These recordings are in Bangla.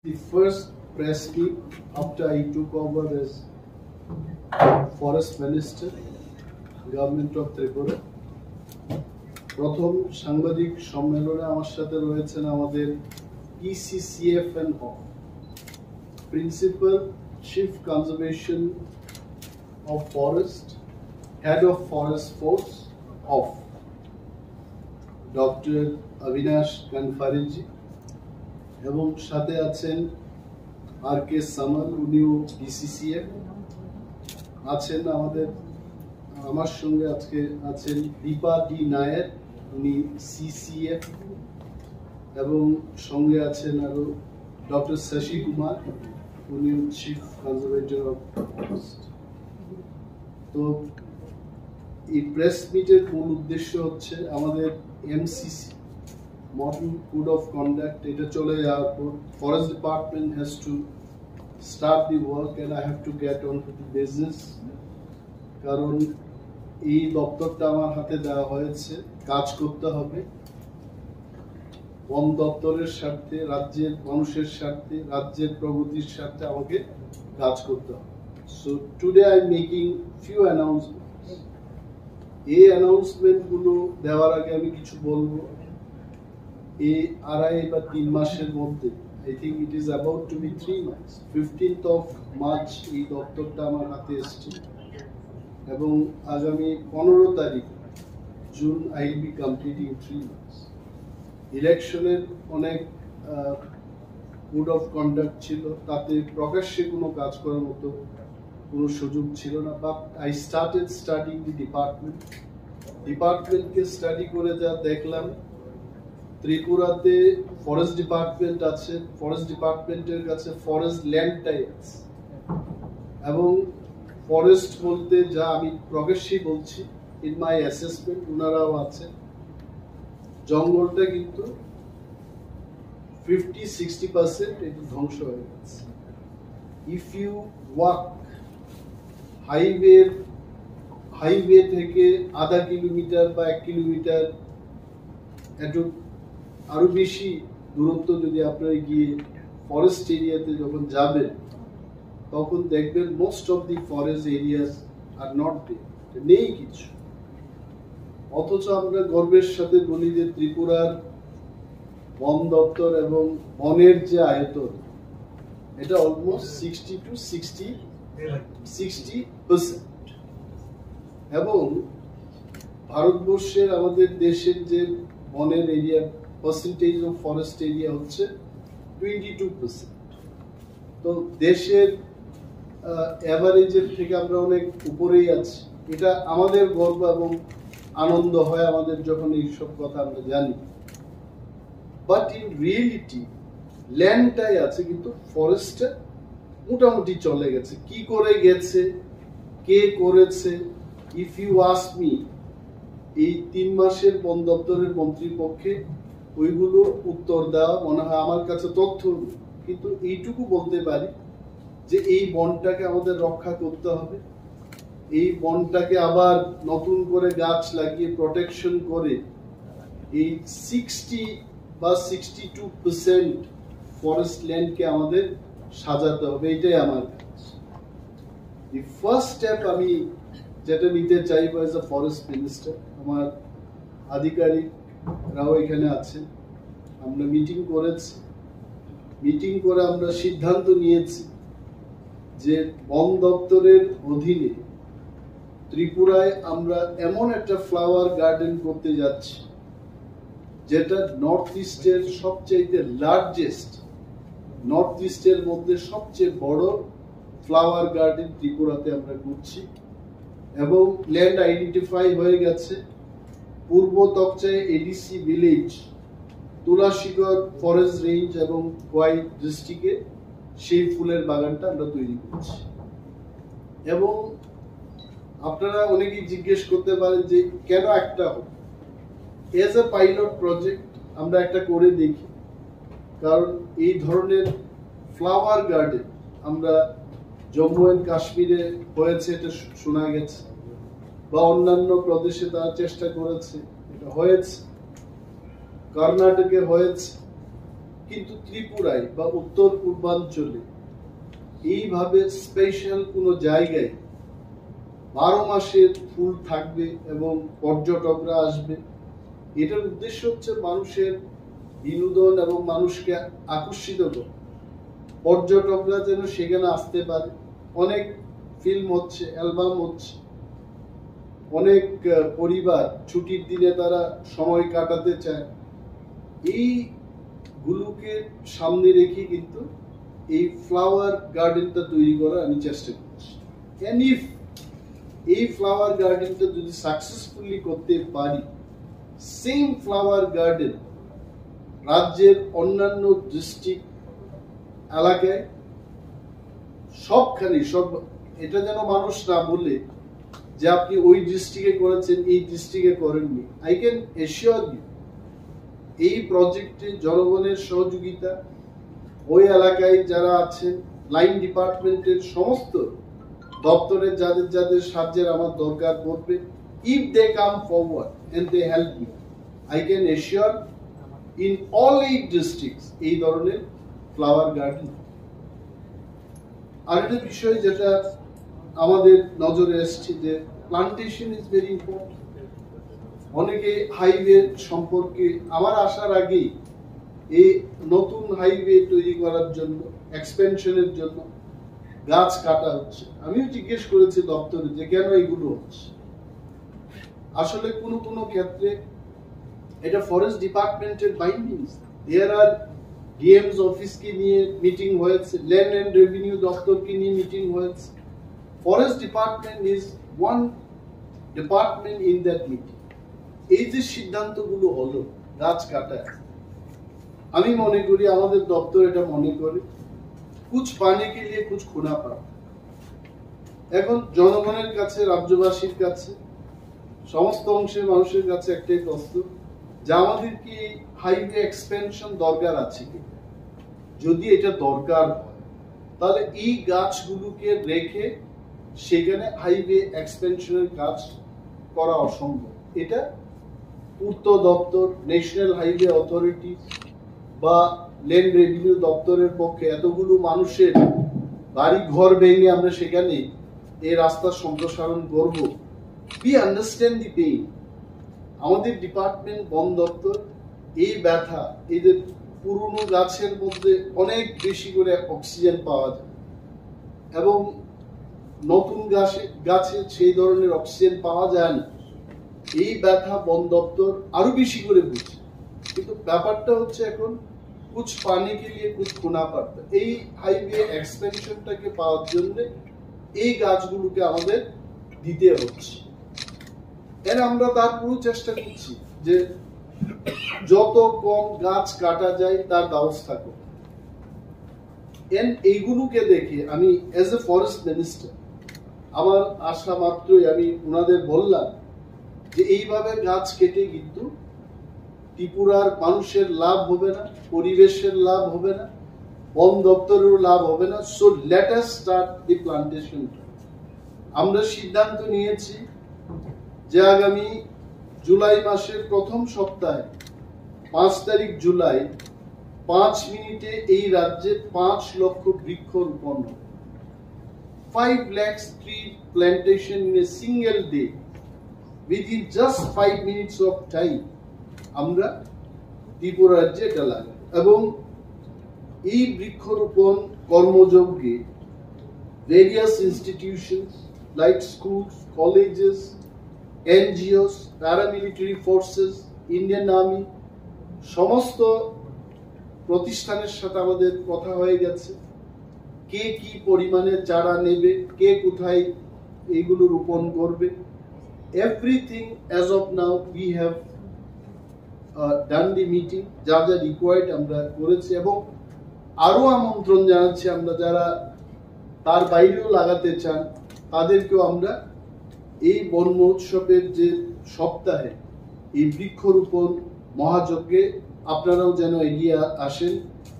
The first press meet after I took over as Forest Minister, Government of Tripura. প্রথম সাংবাদিক সম্মেলনে আমার সাথে রয়েছেন আমাদের PCCFNO, Principal Chief Conservation of Forest, Head of Forest Force of Dr. Avinash Kanfariji, এবং সাথে আছেন RK সামাল, উনিও BCCF আছেন। আমার সঙ্গে আজকে আছেন দীপা ডি নায়ার, উনি CCF, এবং সঙ্গে আছেন আরো ডক্টর শশী কুমার, উনি চিফ কনজারভেটর অফ ফরেস্ট। তো এই প্রেস মিটের মূল উদ্দেশ্য হচ্ছে আমাদের MCC Model Code of Conduct, এটা চলে যাওয়ার পর Forest Department has to start the work and I have to get on to the business, কারণ এই দপ্তরটা আমার হাতে দেওয়া হয়েছে, কাজ করতে হবে বন দপ্তরের স্বার্থে, রাজ্যের মানুষের স্বার্থে, রাজ্যের প্রগতির স্বার্থে আমাকে কাজ করতে হবে। So today I am making few announcements. এই অ্যানাউন্সমেন্ট গুলো দেওয়ার আগে আমি কিছু বলবো। এই আড়াই বা 3 মাসের মধ্যে, I think it is about to be 3 months, 15th of March এই দপ্তরটা আমার হাতে এসছে, এবং আগামী 15 তারিখ June I will be completing 3 months. ইলেকশনের অনেক কোড অফ কন্ডাক্ট ছিল, তাতে প্রকাশ্যে কোনো কাজ করার মতো কোনো সুযোগ ছিল না, but I started studying the ডিপার্টমেন্টকে স্টাডি করে যা দেখলাম, ত্রিপুরাতে ফরেস্ট ডিপার্টমেন্ট আছে, ফরেস্ট ডিপার্টমেন্টের কাছে ফরেস্ট ল্যান্ডটাই আছে, এবং ফরেস্ট বলতে যা আমি প্রকাশ্যেই বলছি, ইন মাই অ্যাসেসমেন্ট ওনারাও আছে, জঙ্গলটা কিন্তু 50-60% এটা ধ্বংস হয়ে গেছে। ইফ ইউ ওয়াক হাইওয়ে থেকে আধা কিলোমিটার বা 1 কিলোমিটার একটু আরো বেশি দূরত্ব যদি আপনারা গিয়ে ফরেস্ট এরিয়াতে যখন যাবেন, তখন দেখবেন most of the forest areas are not there, নেই কিছু। অথচ আমরা গর্বের সাথে বলি যে ত্রিপুরার বন দপ্তর এবং বনের যে আয়তন, এটা অলমোস্ট 60% এবং ভারতবর্ষের আমাদের দেশের যে বনের area percentage of forest area হচ্ছে 22%। তো দেশের অ্যাভারেজের থেকে আমরা অনেক উপরেই আছি, এটা আমাদের গর্ব এবং আনন্দ হয় আমাদের যখন এইসব কথা আমরা জানি। বাট ইন রিয়েলিটি ল্যান্ডটাই আছে, কিন্তু ফরেস্টটা মোটামুটি চলে গেছে। কি করে গেছে, কে করেছে, ইফ ইউ আস্ক মি, এই 3 মাসের বন দপ্তরের মন্ত্রীর পক্ষে ওইগুলো উত্তর দেওয়া মনে হয় আমার কাছে তথ্য, কিন্তু এইটুকু বলতে পারি যে এই বনটাকে আমাদের রক্ষা করতে হবে, এই বনটাকে আবার নতুন করে গাছ লাগিয়ে প্রোটেকশন করে এই 60 বা 62% ফরেস্ট ল্যান্ডকে আমাদের সাজাতে হবে, এটাই আমার কাজ। দি ফার্স্ট স্টেপ আমি যেটা নিতে চাইবো এজ আ ফরেস্ট মিনিস্টার, আমার আধিকারিকরাও এখানে আছে, আমরা মিটিং করে আমরা সিদ্ধান্ত নিয়েছি যে বন দপ্তরের অধীনে ত্রিপুরায় আমরা এমন একটা ফ্লাওয়ার গার্ডেন করতে যাচ্ছি যেটা নর্থ ইস্টের সবচেয়ে লার্জেস্ট, নর্থ ইস্টের মধ্যে সবচেয়ে বড় ফ্লাওয়ার গার্ডেন ত্রিপুরাতে আমরা করছি, এবং ল্যান্ড আইডেন্টিফাই হয়ে গেছে। পূর্ব তকচায় এডিসি ভিলেজ, তুলাশিগড় ফরেস্ট রেঞ্জ এবং কোয়াই ডিস্ট্রিক্টে সেই ফুলের বাগানটা আমরা তৈরি করছি। এবং আপনারা অনেকেই জিজ্ঞেস করতে পারেন যে কেন একটা হবে, এজ এ পাইলট প্রজেক্ট আমরা একটা করে দেখি, কারণ এই ধরনের ফ্লাওয়ার গার্ডেন আমরা জম্মু এন্ড কাশ্মীরে হয়েছে এটা শোনা গেছে, বা অন্যান্য প্রদেশে তারা চেষ্টা করেছে, এটা হয়েছে, কর্ণাটকে হয়েছে, কিন্তু ত্রিপুরায় বা উত্তর পূর্বাঞ্চলে এইভাবে স্পেশাল কোনো জায়গায় 12 মাসের ফুল থাকবে এবং পর্যটকরা আসবে। এটার উদ্দেশ্য হচ্ছে মানুষের বিনোদন এবং মানুষকে আকর্ষিত করে, পর্যটকরা যেন সেখানে আসতে পারে। অনেক ফিল্ম হচ্ছে, অ্যালবাম হচ্ছে, অনেক পরিবার ছুটির দিনে তারা সময় কাটাতে চায়। এইগুলোকে সামনে রেখে কিন্তু এই ফ্লাওয়ার গার্ডেনটা তৈরি করার আমি চেষ্টা করছি। এই ফ্লাওয়ার গার্ডেনটা যদি সাকসেসফুলি করতে পারি, সেম ফ্লাওয়ার গার্ডেন রাজ্যের অন্যান্য ডিস্ট্রিক্ট এলাকায় সবখানে এটা যেন মানুষ না বলে যে আপনি ওই ডিস্ট্রিক্টে করেছেন, এই ডিস্ট্রিক্টে করেননি। আই ক্যান এশিওর ইউ, এই প্রজেক্টে জনগণের সহযোগিতা, ওই এলাকায় যারা আছেন, লাইন ডিপার্টমেন্টের সমস্ত দপ্তরের যাদের যাদের সাহায্যের আমার দরকার পড়বে, if they come forward and they help me, I can assure in all 8 districts এই ধরনের ফ্লাওয়ার গার্ডেন। আরেকটা বিষয় যেটা আমাদের নজরে এসছে যে প্লান্টেশন ইজ ভেরি ইম্পর্টেন্ট। অনেকে হাইওয়ে সম্পর্কে, আমার আসার আগেই এই নতুন হাইওয়ে তৈরি করার জন্য, এক্সপেনশনের জন্য গাছ কাটা হচ্ছে। আমিও জিজ্ঞেস করেছি দপ্তরে যে কেন এগুলো হচ্ছে। আসলে কোনো ক্ষেত্রে এটা ফরেস্ট ডিপার্টমেন্টের বাইন্ডিংস। দেয়ার আর ডিএমস অফিসকে নিয়ে মিটিং হয়েছে, ল্যান্ড এন্ড রেভিনিউ দপ্তরকে নিয়ে মিটিং হয়েছে। Forest department is one department in that meeting. এই যে সিদ্ধান্তগুলো হলো গাছ কাটা, আমি মনে করি আমাদের দপ্তর এটা মনে করে কুছ পানে কে লিয়ে কুছ খোনা পড়া। এখন জনগণের কাছে, রাজ্যবাসীর কাছে, সমস্ত অংশের মানুষের কাছে একটাই প্রশ্ন যে আমাদের কি হাইওয়ে এক্সপেনশন দরকার আছে কি? যদি এটা দরকার হয় তাহলে এই গাছগুলোকে রেখে সেখানে হাইওয়ে এক্সপেনশনের কাজ করা অসম্ভব। এটা পূর্ত দপ্তর, ন্যাশনাল হাইওয়ে অথরিটি বা ল্যান্ড রেভিনিউ দপ্তরের পক্ষে এতগুলো মানুষের বাড়ি ঘর ভেঙে আমরা সেখানে এই রাস্তার সম্প্রসারণ করব। We understand the pain. আমাদের ডিপার্টমেন্ট, বন দপ্তর এই ব্যথা, এই যে পুরনো গাছের মধ্যে অনেক বেশি করে অক্সিজেন পাওয়া যায় এবং নতুন গাছে সেই ধরনের অক্সিজেন পাওয়া যায় না, এই ব্যথা বন দপ্তর আরো বেশি করে বুঝে। কিন্তু ব্যাপারটা হচ্ছে এখন কুছ পানি কে লিয়ে কুছ খোনা পড়তা। এই হাইওয়ে এক্সপেনশনটাকে পাওয়ার জন্য এই গাছগুলোকে আমাদের দিতে হচ্ছে। এর আমরা তারপরেও চেষ্টা করছি যে যত কম গাছ কাটা যায় তার ব্যবস্থা করব। এইগুলোকে দেখে আমি এজ এ ফরেস্ট মিনিস্টার, আমার আশা মাত্রই আমি ওনাদের বললাম যে এইভাবে গাছ কেটে কিন্তু ত্রিপুরার মানুষের লাভ হবে না, পরিবেশের লাভ হবে না, বন দপ্তরেরও লাভ হবে না। সো লেট আস স্টার্ট দি প্লান্টেশন। আমরা সিদ্ধান্ত নিয়েছি যে আগামী জুলাই মাসের প্রথম সপ্তাহে 5 তারিখ জুলাই 5 মিনিটে এই রাজ্যে 5 লক্ষ বৃক্ষ রোপণ হবে। 5 lakh tree plantation in a single day within just 5 minutes of time আমরা ত্রিপুরা রাজ্যে এটা লাগাই। এবং এই বৃক্ষরোপণ কর্মযজ্ঞে various institutions like schools, colleges, NGOs, paramilitary forces, Indian Army, সমস্ত প্রতিষ্ঠানের সাথে আমাদের কথা হয়ে গেছে। কে কি পরিমাণে চারা নেবে, কে কোথায় এইগুলো রোপণ করবে। Everything as of now we have done the meeting, যা যা রিকোয়ার্ড আমরা করেছি এবং আরো আমন্ত্রণ জানাচ্ছি আমরা যারা তার বাইরেও লাগাতে চান তাদেরকেও আমরা এই বন মহোৎসবের যে সপ্তাহে এই বৃক্ষরোপণ মহাযজ্ঞে আপনারাও যেন এগিয়ে আসেন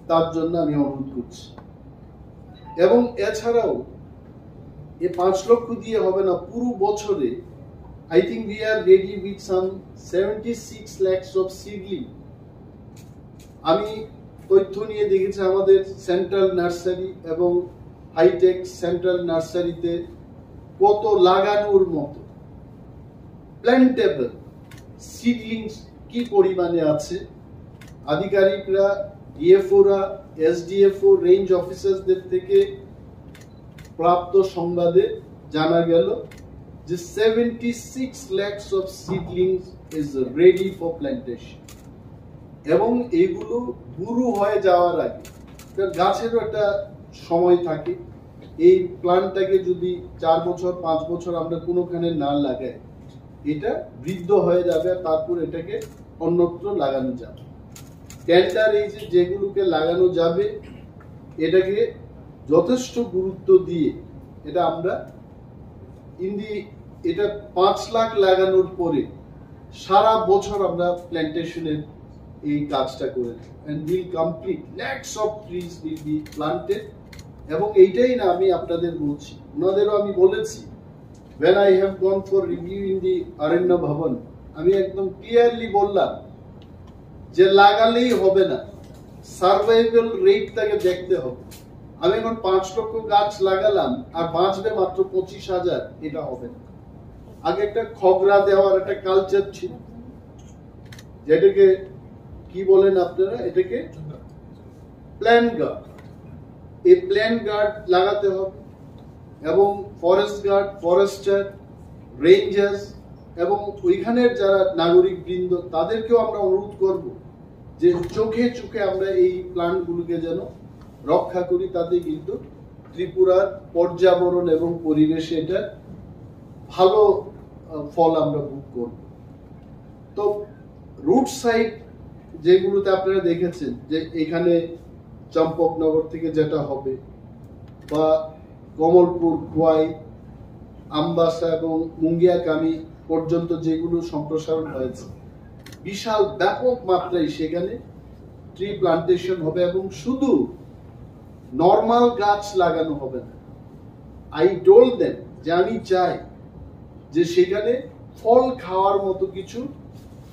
তার জন্য আমি অনুরোধ করছি। এবং এছাড়াও এই 5 লক্ষ দিয়ে হবে না, পুরো বছরে I think we are ready with some 76 lakhs of seedling. আমি তথ্য নিয়ে দেখেছি আমাদের সেন্ট্রাল নার্সারি এবং হাইটেক সেন্ট্রাল নার্সারিতে কত লাগানোর মতো প্ল্যান্টেবল সিডলিংস কি পরিমাণে আছে। আধিকারিকরা, ডিএফওরা, এসডিএফও, রেঞ্জ অফিসারদের থেকে প্রাপ্ত সংবাদে জানা গেল যে 76 lakhs of seedlings is ready for plantation, এবং এগুলো বুড়ো হয়ে যাওয়ার আগে, গাছেরও একটা সময় থাকে, এই প্ল্যান্টটাকে যদি 4 বছর 5 বছর আমরা কোনোখানে না লাগাই এটা বৃদ্ধ হয়ে যাবে, তারপর এটাকে অন্যত্র লাগানো যাবে। টেন্ডার এই যেগুলোকে লাগানো যাবে এটাকে যথেষ্ট গুরুত্ব দিয়ে এটা আমরা এটা 5 লাখ লাগানোর পরে সারা বছর আমরা প্ল্যান্টেশনের এই কাজটা করে and will complete lakhs of trees will be planted। এবং এইটাই না, আমি আপনাদের বলছি, ওনাদেরও আমি বলেছি, when I have gone for review in the Aranya Bhavan, আমি একদম ক্লিয়ারলি বললাম যে লাগালেই হবে না, সার্ভাইভাল রেটটাকে দেখতে হবে। আমি এখন 5 লক্ষ গাছ লাগালাম আর বাঁচবে মাত্র 25,000, এটা হবে না। আগে একটা খগড়া দেওয়ার একটা কালচার ছিল, যেটাকে কি বলেন আপনারা, এটাকে প্ল্যান গার্ড। এই প্ল্যান গার্ড লাগাতে হবে এবং ফরেস্ট গার্ড, ফরেস্টার, রেঞ্জার্স এবং ওইখানের যারা নাগরিক বৃন্দ তাদেরকেও আমরা অনুরোধ করব যে চোখে চোখে আমরা এই প্ল্যান্টগুলোকে যেন রক্ষা করি। তাতে কিন্তু ত্রিপুরার পর্যাবরণ এবং পরিবেশে এটা ভালো ফল আমরা ভোগ করব। তো রুট সাইড যেগুলোতে আপনারা দেখেছেন যে এখানে চম্পকনগর থেকে যেটা হবে, বা কমলপুর, খোয়াই, আমবাসা এবং মুঙ্গিয়াকামি পর্যন্ত যেগুলো সম্প্রসারণ হয়েছে, বিশাল ব্যাপক মাত্রায় সেখানে ট্রি প্লান্টেশন হবে এবং শুধু নর্মাল গাছ লাগানো হবে না। আই টোল্ড দেম যে আমি চাই যে সেখানে ফল খাওয়ার মতো কিছু,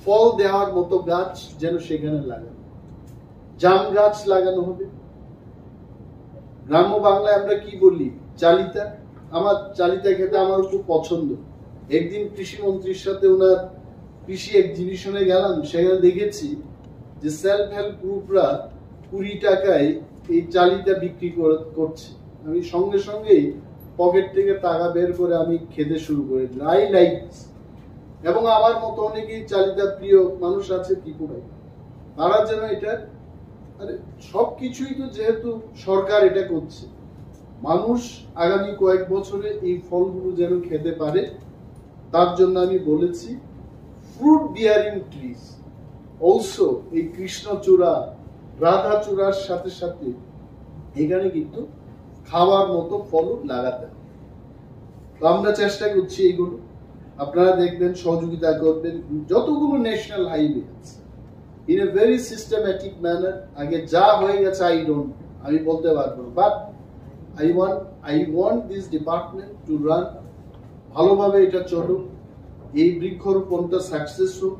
ফল দেওয়ার মতো গাছ যেন সেখানে লাগানো, জাম গাছ লাগানো হবে। গ্রাম্য বাংলায় আমরা কি বলি, চালিতা। আমার চালিতা খেতে আমার খুব পছন্দ। একদিন কৃষি মন্ত্রীর সাথে ওনার কৃষি এক্সিবিশনে গেলাম, সেখানে দেখেছি যে সেলফ হেল্প গ্রুপরা 20 টাকায় এই চালিতা বিক্রি করছে। আমি সঙ্গে সঙ্গেই পকেট থেকে টাকা বের করে আমি খেতে শুরু করে দিলাম। I like this. এবং আমার মতো অনেকেই চালিতা প্রিয় মানুষ আছে ত্রিপুরায়, তারা যেন এটা, আরে সবকিছুই তো যেহেতু সরকার এটা করছে, মানুষ আগামী কয়েক বছরে এই ফলগুলো যেন খেতে পারে, তার জন্য আমি বলেছি ফ্রুট বিয়ারিং ট্রিজ অলসো, এই কৃষ্ণচূড়া, রাধাচূড়ার সাথে সাথে এখানে কিন্তু খাওয়ার মতো ফল লাগাতে হবে। তো আমরা চেষ্টা করছি এইগুলো, আপনারা দেখবেন, সহযোগিতা করবেন। যতগুলো ন্যাশনাল হাইওয়ে আছে in a very systematic manner, আগে যা হয়ে গেছে আমি বলতে পারবো না, but I want this department to run ভালোভাবে, এটা চলুক, এই বৃক্ষরোপণটা সাকসেস হোক,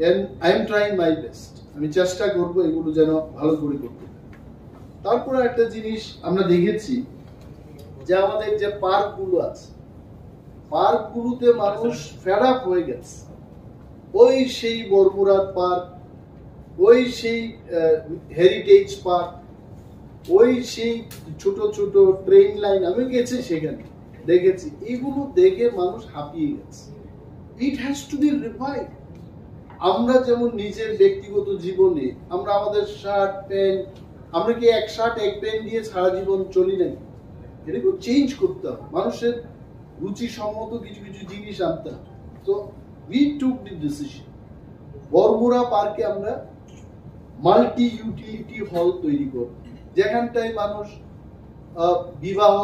and I am trying my best। আমি চেষ্টা করব এগুলো যেন ভালো করে করতে। তারপরে একটা জিনিস আমরা দেখেছি যে আমাদের যে পার্কগুলো আছে, পার্কগুলোতে মানুষ ফেড আপ হয়ে গেছে। ওই সেই বরমুরার পার্ক, ওই সেই হেরিটেজ পার্ক, ওই সেই ছোট ছোট ট্রেন লাইন, আমি গেছি সেখানে দেখেছি, এগুলো দেখে মানুষ হাঁপিয়ে গেছে। It has to be revive. আমরা যেমন নিজের ব্যক্তিগত জীবনে আমরা আমাদের শার্ট প্যান্ট, আমরা কি এক শার্ট এক প্যান্ট দিয়ে সারা জীবন চলি নাকি? এটাকে চেঞ্জ করতে হবে, মানুষের রুচি সম্মত কিছু কিছু জিনিস আনতে হবে। তো we took the decision, Baramura পার্কে আমরা মাল্টি ইউটিলিটি হল তৈরি করব, যেখানটায় মানুষ বিবাহ,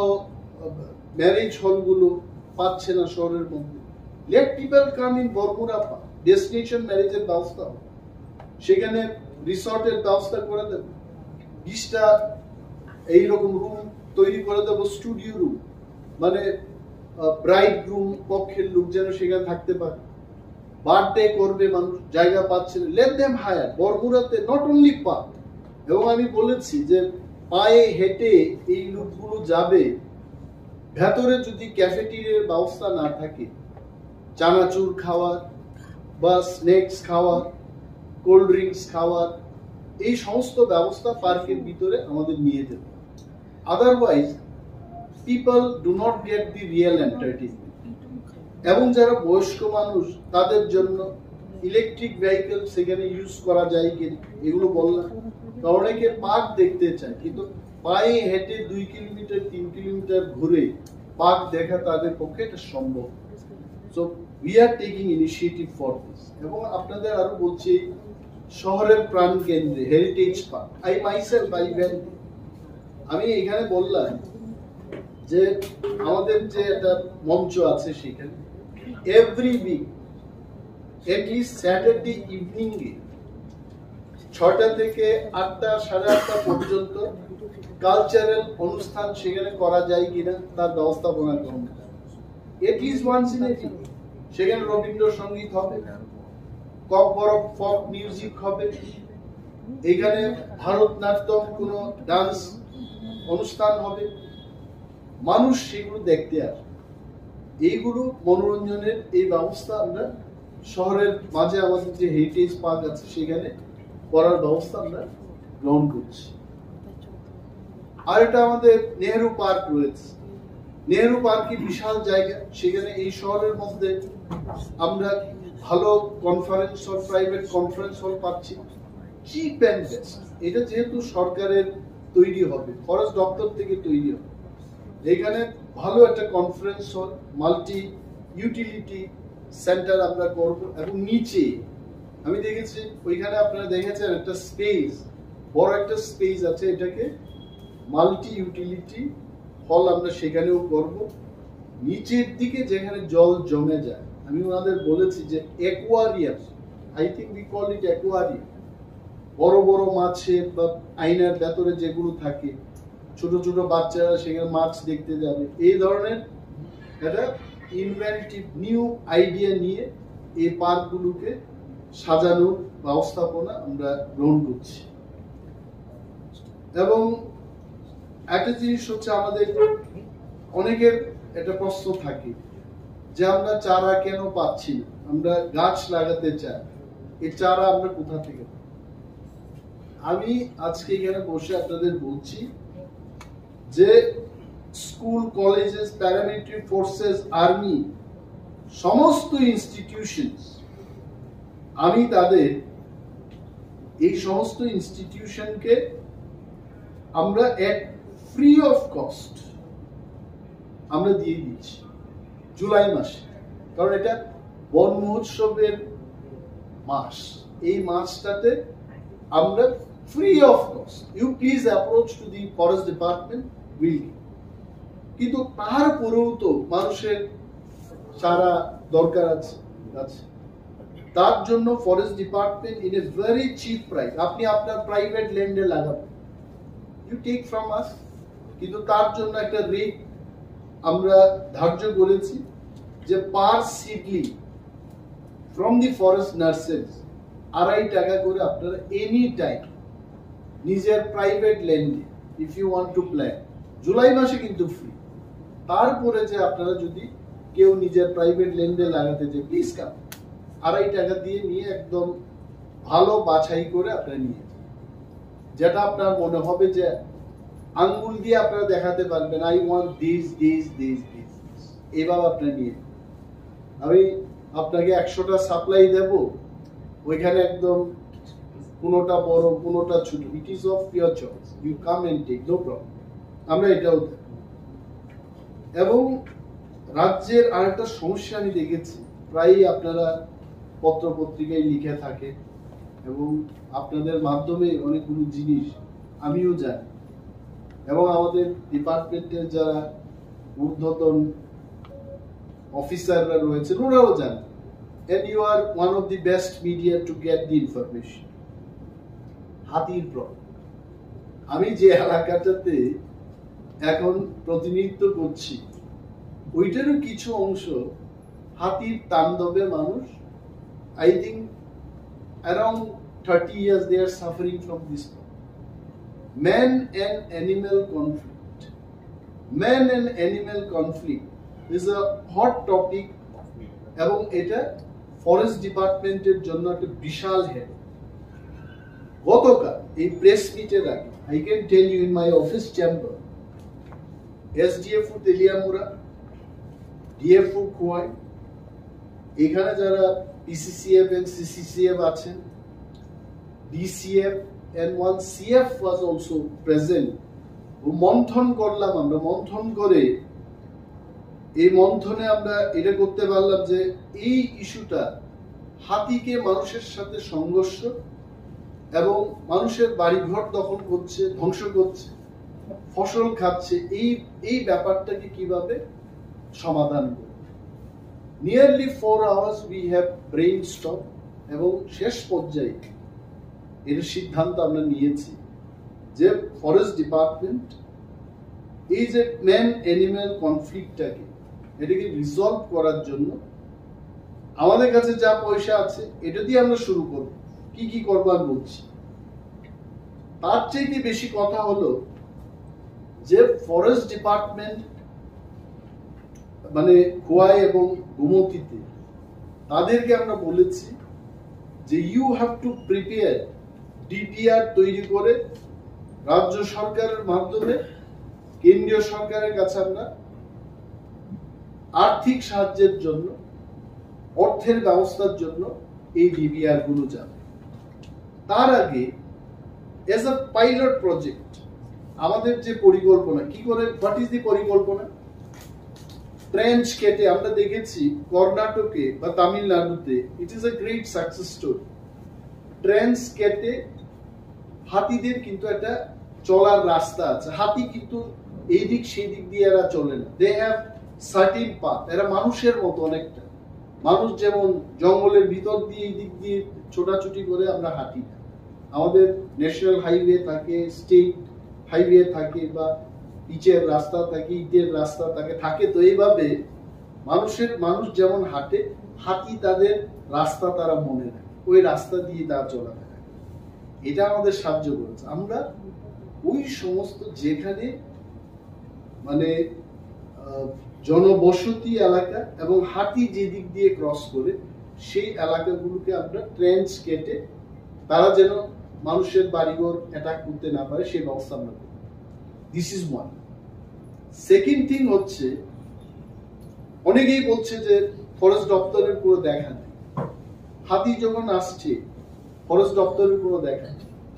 ম্যারেজ হলগুলো পাচ্ছে না শহরের মধ্যে। Let people come in Baramura park, destination ম্যারেজের ব্যবস্থা হবে, সেখানে রিসর্টের ব্যবস্থা করে দেব, 20টা এইরকম রুম তৈরি করে দেবো, স্টুডিও রুম, মানে ব্রাইড গ্রুম পক্ষের লোক যেন সেখানে থাকতে পারে। বার্থডে করবে মানুষ, জায়গা পাচ্ছে না, লেট দেম হায়ার। বরমুরাতে নট অনলি পার্ক, এবং আমি বলেছি যে পায়ে হেঁটে এই লোকগুলো যাবে, ভেতরে যদি ক্যাফেটেরিয়ার ব্যবস্থা না থাকে, চানাচুর খাওয়ার বা স্ন্যাক্স খাওয়ার, কোল্ড ড্রিঙ্কস খাওয়ার, এই সমস্ত ব্যবস্থা পার্কের ভিতরে আমাদের নিয়ে যেতে। Otherwise people do not get the real entertainment. এবং যারা বয়স্ক মানুষ তাদের জন্য ইলেকট্রিক ভেহিকল সেখানে ইউজ করা যায় কিনা এগুলো বললাম। অনেকে পার্ক দেখতে চায়, কিন্তু পায়ে হেঁটে 2 কিলোমিটার 3 কিলোমিটার ঘুরে পার্ক দেখা তাদের পক্ষে এটা সম্ভব। So we are taking initiative for this. এবং আপনাদের আরো বলছি, শহরের প্রাণ কেন্দ্রে হেরিটেজ পার্ক, আমি এখানে বললাম যে আমাদের যে একটা মঞ্চ আছে সেখানে every week at least Saturday evening এ 6টা থেকে 8টা 8:30 পর্যন্ত কালচারাল অনুষ্ঠান সেখানে করা যায় কিনা তার ব্যবস্থাপনা করুন। At least once in a week সেখানে রবীন্দ্রসঙ্গীত হবে, ককবরক ফক মিউজিক হবে, এখানে ভারতনাট্যম কোন ডান্স অনুষ্ঠান হবে, মানুষ সেগুলো দেখতে আসে। এইগুলো মনোরঞ্জনের এই ব্যবস্থা আমরা শহরের মাঝে আমাদের যে হেরিটেজ পার্ক আছে সেখানে করার ব্যবস্থা আমরা গ্রহণ করছি। আর এটা আমাদের নেহেরু পার্ক রয়েছে। নেহেরু পার্কে বিশাল জায়গা, সেখানে এই শহরের মধ্যে আমরা ভালো conference hall, private conference hall পাচ্ছি, চিপ অ্যান্ড বেস্ট। এটা যেহেতু সরকারের তৈরি হবে, ফরেস্ট দপ্তর থেকে তৈরি হবে, এখানে ভালো একটা conference hall, multi utility centre আমরা করব। এবং নিচে আমি দেখেছি ওইখানে আপনারা দেখেছেন একটা স্পেস, বড় একটা স্পেস আছে, এটাকে মাল্টি ইউটিলিটি হল আমরা সেখানেও করব। নিচের দিকে যেখানে জল জমে যায়, আমি ওনাদের বলেছি যে aquarium, I think we call it aquarium, বড় বড় মাছের বা আয়নার ভেতরে যেগুলো থাকে, ছোট ছোট বাচ্চারা সেখানে মাছ দেখতে যাবে, এই ধরনের একটা ইনভেন্টিভ নিউ আইডিয়া নিয়ে এই পার্কগুলোকে সাজানোর ব্যবস্থাপনা আমরা গ্রহণ করছি। এবং একটা জিনিস হচ্ছে, আমাদের অনেকের একটা প্রশ্ন থাকে যে আমরা চারা কেন পাচ্ছি না, আমরা গাছ লাগাতে চাই, এই চারা আমরা কোথা থেকে? আমি আজকে এখানে বসে আপনাদের বলছি যে school, colleges, paramilitary forces, army, সমস্ত ইনস্টিটিউশনস, আমি তাদের এই সমস্ত ইনস্টিটিউশনকে আমরা এট ফ্রি অফ কস্ট আমরা দিয়ে দিচ্ছি জুলাই মাসে। কারণ এটা বন মহোৎসবের মাস, এই মাসটাতে আমরা free of cost, you please approach to the forest department, will. কিন্তু তারপরেও তো মানুষের চারা দরকার আছে, তার জন্য forest department in a very cheap price, আপনি আপনার প্রাইভেট ল্যান্ডে লাগাবেন, ইউ টেক ফ্রম আস, কিন্তু তার জন্য একটা রেট আমরা ধার্য করেছি যে পার সিডলি ফ্রম দি ফরেস্ট নার্সারিজ 2.5 টাকা করে আপনারা এনি টাইম নিজের প্রাইভেট ল্যান্ডে if you want to plant, জুলাই মাসে কিন্তু ফ্রি। তারপরে যে আপনারা যদি কেউ নিজের প্রাইভেট ল্যান্ডে লাগাতে চায়, প্লিজ কাম, 2.5 টাকা দিয়ে নিয়ে একদম ভালো বাছাই করে আপনারা নিয়ে যান, যেটা আপনার মনে হবে যে আঙ্গুল দিয়ে আপনারা দেখাতে পারবেন I want this this this this, এইভাবে আপনারা নিয়ে। আমি আপনাকে 100টা সাপ্লাই দেব, ওইখানে একদম কোনোটা বড় কোনোটা ছোট, it is of your choice, you come and take, no problem. আমরা এটাও দেব। এবং রাজ্যের আরেকটা সমস্যা আমি দেখেছি, প্রায়ই আপনারা পত্র পত্রিকায় লিখে থাকে এবং আপনাদের মাধ্যমে অনেকগুলো জিনিস আমিও জানি, এবং আমাদের ডিপার্টমেন্টের যারা ঊর্ধ্বতন অফিসাররা রয়েছে ওরাও জানে, and you are one of the best media to get the information. হাতির প্রবলেম, আমি যে এলাকাটাতে এখন প্রতিনিধিত্ব করছি ওইটারও কিছু অংশ হাতির তাণ্ডবে মানুষ, I think around 30 years they are suffering from this problem. man and animal conflict. Man and animal conflict is a hot topic এবং এটা ফরেস্ট ডিপার্টমেন্টের জন্য একটা বিশাল হেড। গতকাল এই প্রেস মিটের আগে I can tell you in my office chamber SDFO Teliamura, DFO Khowai, এখানে যারা পিসিসিএফ এন্ড সিসিসিএফ আছেন, DCF and one CF was also present. মন্থন করলাম আমরা, মন্থন করে এই মন্থনে আমরা এটা করতে পারলাম যে এই ইস্যুটা হাতিকে মানুষের সাথে সংঘর্ষ এবং মানুষের বাড়িঘর দখল করছে, ধ্বংস করছে, ফসল খাচ্ছে, এই ব্যাপারটাকে কিভাবে সমাধান করবে। Nearly 4 hours we have brainstorm এবং শেষ পর্যায়ে এর সিদ্ধান্ত আমরা নিয়েছি যে ফরেস্ট ডিপার্টমেন্ট এই যে ম্যান অ্যানিম্যাল কনফ্লিক্টটাকে এটাকে রিজলভ করার জন্য আমাদের কাছে যা পয়সা আছে এটা দিয়ে আমরা শুরু করব। কি কি করবো আমি বলছি। তার চাইতে বেশি কথা হলো যে ফরেস্ট ডিপার্টমেন্ট মানে খোয়াই এবং গোমতীতে তাদেরকে আমরা বলেছি যে you have to prepare DPR তৈরি করে রাজ্য সরকারের মাধ্যমে কেন্দ্রীয় সরকারের কাছে আমরা আর্থিক সাহায্যের জন্য, অর্থের ব্যবস্থার জন্য এই ডিপিআর গুলো যাবে। তার আগে এজ আ পাইলট প্রজেক্ট আমাদের যে পরিকল্পনা কি করে, হোয়াট ইজ দি পরিকল্পনা, ট্রেঞ্চ কেটে আমরা দেখেছি কর্ণাটকে বা তামিলনাড়ুতে it is a great success story. Trench কেটে হাতিদের কিন্তু একটা চলার রাস্তা আছে, হাতি কিন্তু এই দিক সেই দিক দিয়ে এরা চলে না, দে হ্যাভ সার্টিন পাথ, এরা মানুষের মতো অনেকটা, মানুষ যেমন জঙ্গলের ভিতর দিয়ে এই দিক দিয়ে ছোটাছুটি করে আমরা হাঁটি না, আমাদের ন্যাশনাল হাইওয়ে থাকে, স্টেট হাইওয়ে থাকে বা পিচের রাস্তা থাকে, ইটের রাস্তা থাকে, তো এইভাবে মানুষ যেমন হাঁটে, হাতি তাদের রাস্তা তারা মনে রাখে, ওই রাস্তা দিয়ে তারা চলাফেরা। এটা আমাদের সাহায্য করেছে। আমরা ওই সমস্ত যেখানে মানে জনবসতি এলাকা এবং হাতি যে দিক দিয়ে ক্রস করে সেই এলাকাগুলোকে আমরা ট্রেঞ্চ কেটে তারা যেন মানুষের বাড়িঘর অ্যাটাক করতে না পারে সেই ব্যবস্থা আমরা করি। This is one. Second thing হচ্ছে, অনেকেই বলছে যে ফরেস্ট দপ্তরের পুরো দেখা নেই, হাতি যখন আসছে ফরেস্ট দপ্তরের পুরো দেখা,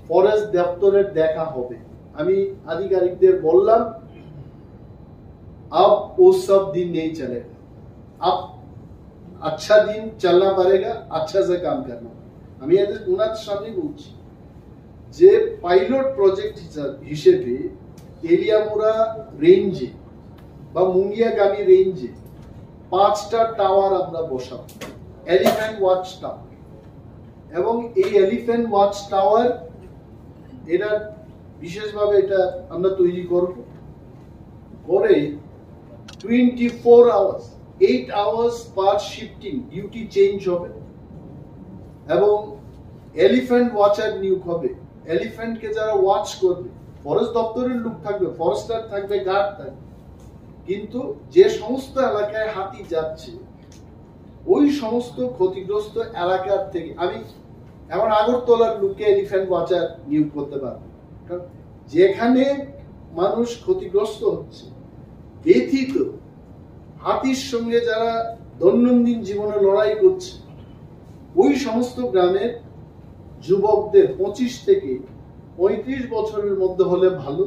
ফরেস্ট দপ্তরের দেখা হবে। আমি আধিকারিকদের বললাম अब वो सब दिन नहीं चलेगा, अब अच्छा दिन चलना पड़ेगा, अच्छा से काम करना। আমি ওনার সামনে বলছি যে পাইলট প্রজেক্ট হিসেবে তেলিয়ামুড়া রেঞ্জে বা মুঙ্গিয়াগামী রেঞ্জে 5টা টাওয়ার আমরা বসাবো, এলিফ্যান্ট ওয়াচ টাওয়ার। এবং এই এলিফ্যান্ট ওয়াচ টাওয়ার এটা বিশেষভাবে এটা আমরা তৈরি করব, করে 24 hours 8 hours পার শিফটিং ডিউটি চেঞ্জ হবে এবং এলিফ্যান্ট ওয়াচার নিয়োগ হবে। এলিফ্যান্টকে যারা ওয়াচ করবে, ফরেস্ট দপ্তরের লোক থাকবে, ফরেস্টার থাকবে, গার্ড থাকবে, কিন্তু যে সমস্ত এলাকায় হাতি যাচ্ছে ওই সমস্ত ক্ষতিগ্রস্ত এলাকার থেকে আমি এমন আগরতলার লোককে এলিফ্যান্ট ওয়াচার নিয়োগ করতে পারবো, কারণ যেখানে মানুষ ক্ষতিগ্রস্ত হচ্ছে ব্যথিত, হাতির সঙ্গে যারা দৈনন্দিন জীবনে লড়াই করছে, ওই সমস্ত গ্রামের যুবকদের 25 থেকে 35 বছরের মধ্যে হলে ভালো,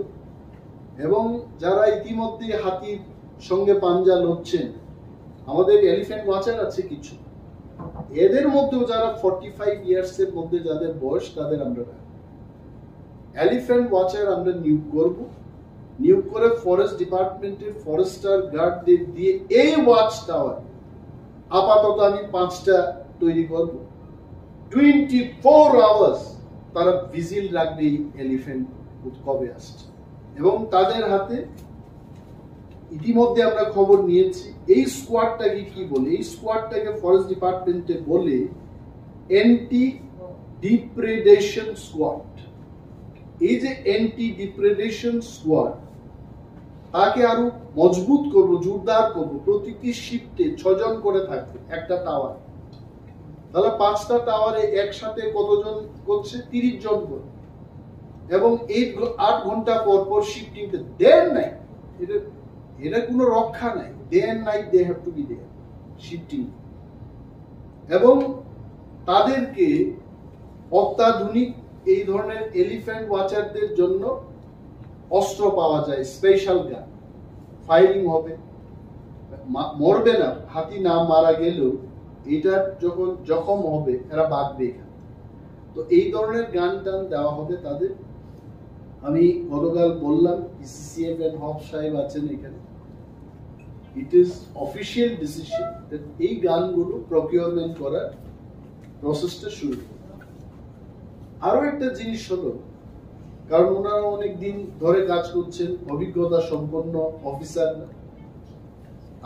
এবং যারা ইতিমধ্যে হাতির সঙ্গে পাঞ্জা লড়ছেন, আমাদের এলিফ্যান্ট ওয়াচার আছে কিছু, এদের মধ্যেও যারা 45 ইয়ার্সের মধ্যে যাদের বয়স তাদের আমরা এলিফ্যান্ট ওয়াচার আমরা নিয়োগ করব। নিয়োগ করে ফরেস্ট ডিপার্টমেন্টের ফরেস্টার গার্ডদের দিয়ে এই ওয়াচ টাওয়ার আপাতত আমি 5টা তৈরি করব। 24 hours তারা ভিজিল রাখবে এলিফ্যান্ট কবে আসছে, এবং তাদের হাতে ইতিমধ্যে আমরা খবর নিয়েছি এই স্কোয়াডটাকে কি বলে, এই স্কোয়াডটাকে ফরেস্ট ডিপার্টমেন্টে বলে অ্যান্টি ডিপ্রেডেশন স্কোয়াড। এই যে অ্যান্টি ডিপ্রেডেশন স্কোয়াড, তাকে আরো মজবুত করব, জোরদার করব। প্রতিটি শিফটে 6 জন করে থাকবে একটা টাওয়ার। তাহলে 5টা টাওয়ারে একসাথে কতজন করছে? 30 জন করে। এবং 8 ঘন্টা পর পর শিফটিং, ডে এন্ড নাইট, এটা কোনো রক্ষা নাই। Day and night they have to be there shifting. এবং তাদেরকে অত্যাধুনিক এই ধরনের এলিফ্যান্ট ওয়াচারদের জন্য অস্ত্র পাওয়া যায়, স্পেশাল গান, ফায়ারিং হবে, মরবে না। হাতি না মারা গেলেও এটা যখন জখম হবে এরা বাঁচবে এখানে। তো এই ধরনের গান টান দেওয়া হবে তাদের। আমি গতকাল বললাম, পিসিসিএফ এন্ড হক সাহেব আছেন এখানে, ইট ইজ অফিসিয়াল ডিসিশন এই গানগুলো প্রকিউরমেন্ট করার প্রসেসটা শুরু করবে। আরো একটা জিনিস হলো, কারণ ওনারা অনেকদিন ধরে কাজ করছেন, অভিজ্ঞতা সম্পন্ন অফিসার।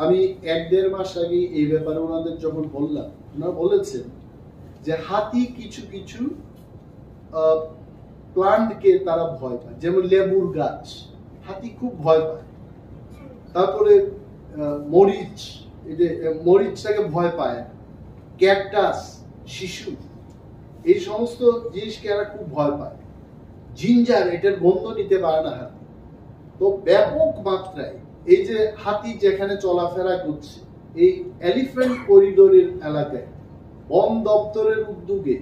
আমি 1-1.5 মাস আগে এই ব্যাপারে ওনাদের যখন বললাম, ওনারা বলেছেন যে হাতি কিছু কিছু প্লান্টকে তারা ভয় পায়, যেমন লেবুর গাছ হাতি খুব ভয় পায়। তারপরে মরিচ, এই যে মরিচটাকে ভয় পায়। ক্যাকটাস, শিশু, এই সমস্ত জিনিসকে এরা খুব ভয় পায়। জিঞ্জার, এটার গন্ধ নিতে পারে না হাতি। তো ব্যাপক মাত্রায় এই যে হাতি যেখানে চলাফেরা করছে এই এলিফ্যান্ট করিডোরের এলাকায়, বন দপ্তরের উদ্যোগে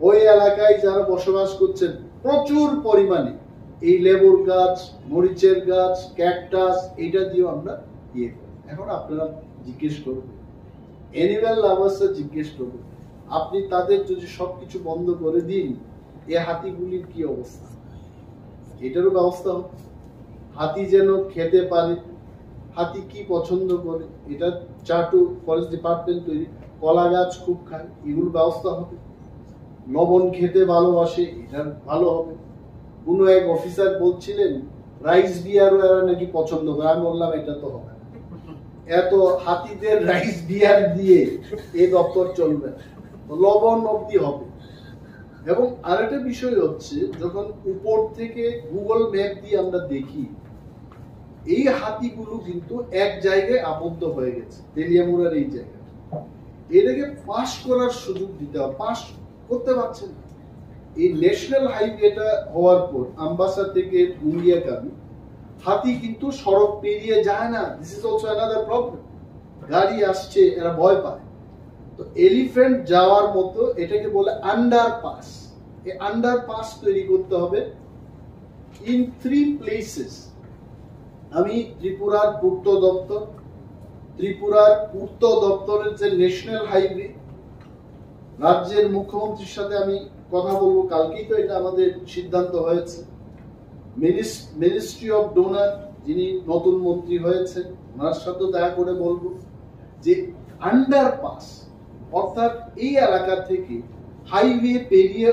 ওই এলাকায় যারা বসবাস করছেন প্রচুর পরিমাণে এই লেবুর গাছ, মরিচের গাছ, ক্যাকটাস, এটা দিয়ে আমরা ইয়ে করি। এখন আপনারা জিজ্ঞেস করবেন, অ্যানিম্যাল লাভার্সরা জিজ্ঞেস করবেন, আপনি তাদের যদি সবকিছু বন্ধ করে দিন, এই হাতিগুলির কি অবস্থা? এটারও ব্যবস্থা হবে। হাতি যেন খেতে পারে, হাতি কি পছন্দ করে, এটা চাটু ফরেস্ট ডিপার্টমেন্ট তৈরি। কলা গাছ খুব খায়, এগুলো ব্যবস্থা হবে। লবণ খেতে ভালোবাসে, এটা ভালো হবে। কোনো এক অফিসার বলছিলেন রাইস বিয়ারও এরা নাকি পছন্দ করে। আমি বললাম এটা তো হবে না, এত হাতিদের রাইস বিয়ার দিয়ে এই দপ্তর চলবে, লবণ অব্দি হবে। এবং আরেকটা বিষয় হচ্ছে, যখন উপর থেকে গুগল ম্যাপ দিয়ে আমরা দেখি এই হাতিগুলো কিন্তু এক জায়গায় আবদ্ধ হয়ে গেছে, তেলিয়ামুড়ার এই জায়গায়। এটাকে পাস করার সুযোগ দিতে হবে, পাস করতে পারছে না। এই ন্যাশনাল হাইওয়েটা হওয়ার পর আমবাসা থেকে মুঙ্গিয়াকামি হাতি কিন্তু সড়ক পেরিয়ে যায় না। This is also another problem. গাড়ি আসছে, এরা ভয় পায়। তো এলিফ্যান্ট যাওয়ার মতো এটাকে বলে আন্ডারপাস। এই আন্ডারপাস তৈরি করতে হবে ইন 3 প্লেসেস। আমি ত্রিপুরার পূর্ত দপ্তরের যে ন্যাশনাল হাইওয়ে, রাজ্যের মুখ্যমন্ত্রীর সাথে আমি কথা বলবো, কালকেই তো এটা আমাদের সিদ্ধান্ত হয়েছে। মিনিস্ট্রি অফ ডোনার, যিনি নতুন মন্ত্রী হয়েছেন, ওনার সাথে দেখা করে বলবো যে আন্ডারপাস, অর্থাৎ এই এলাকা থেকে হাইওয়ে পেরিয়ে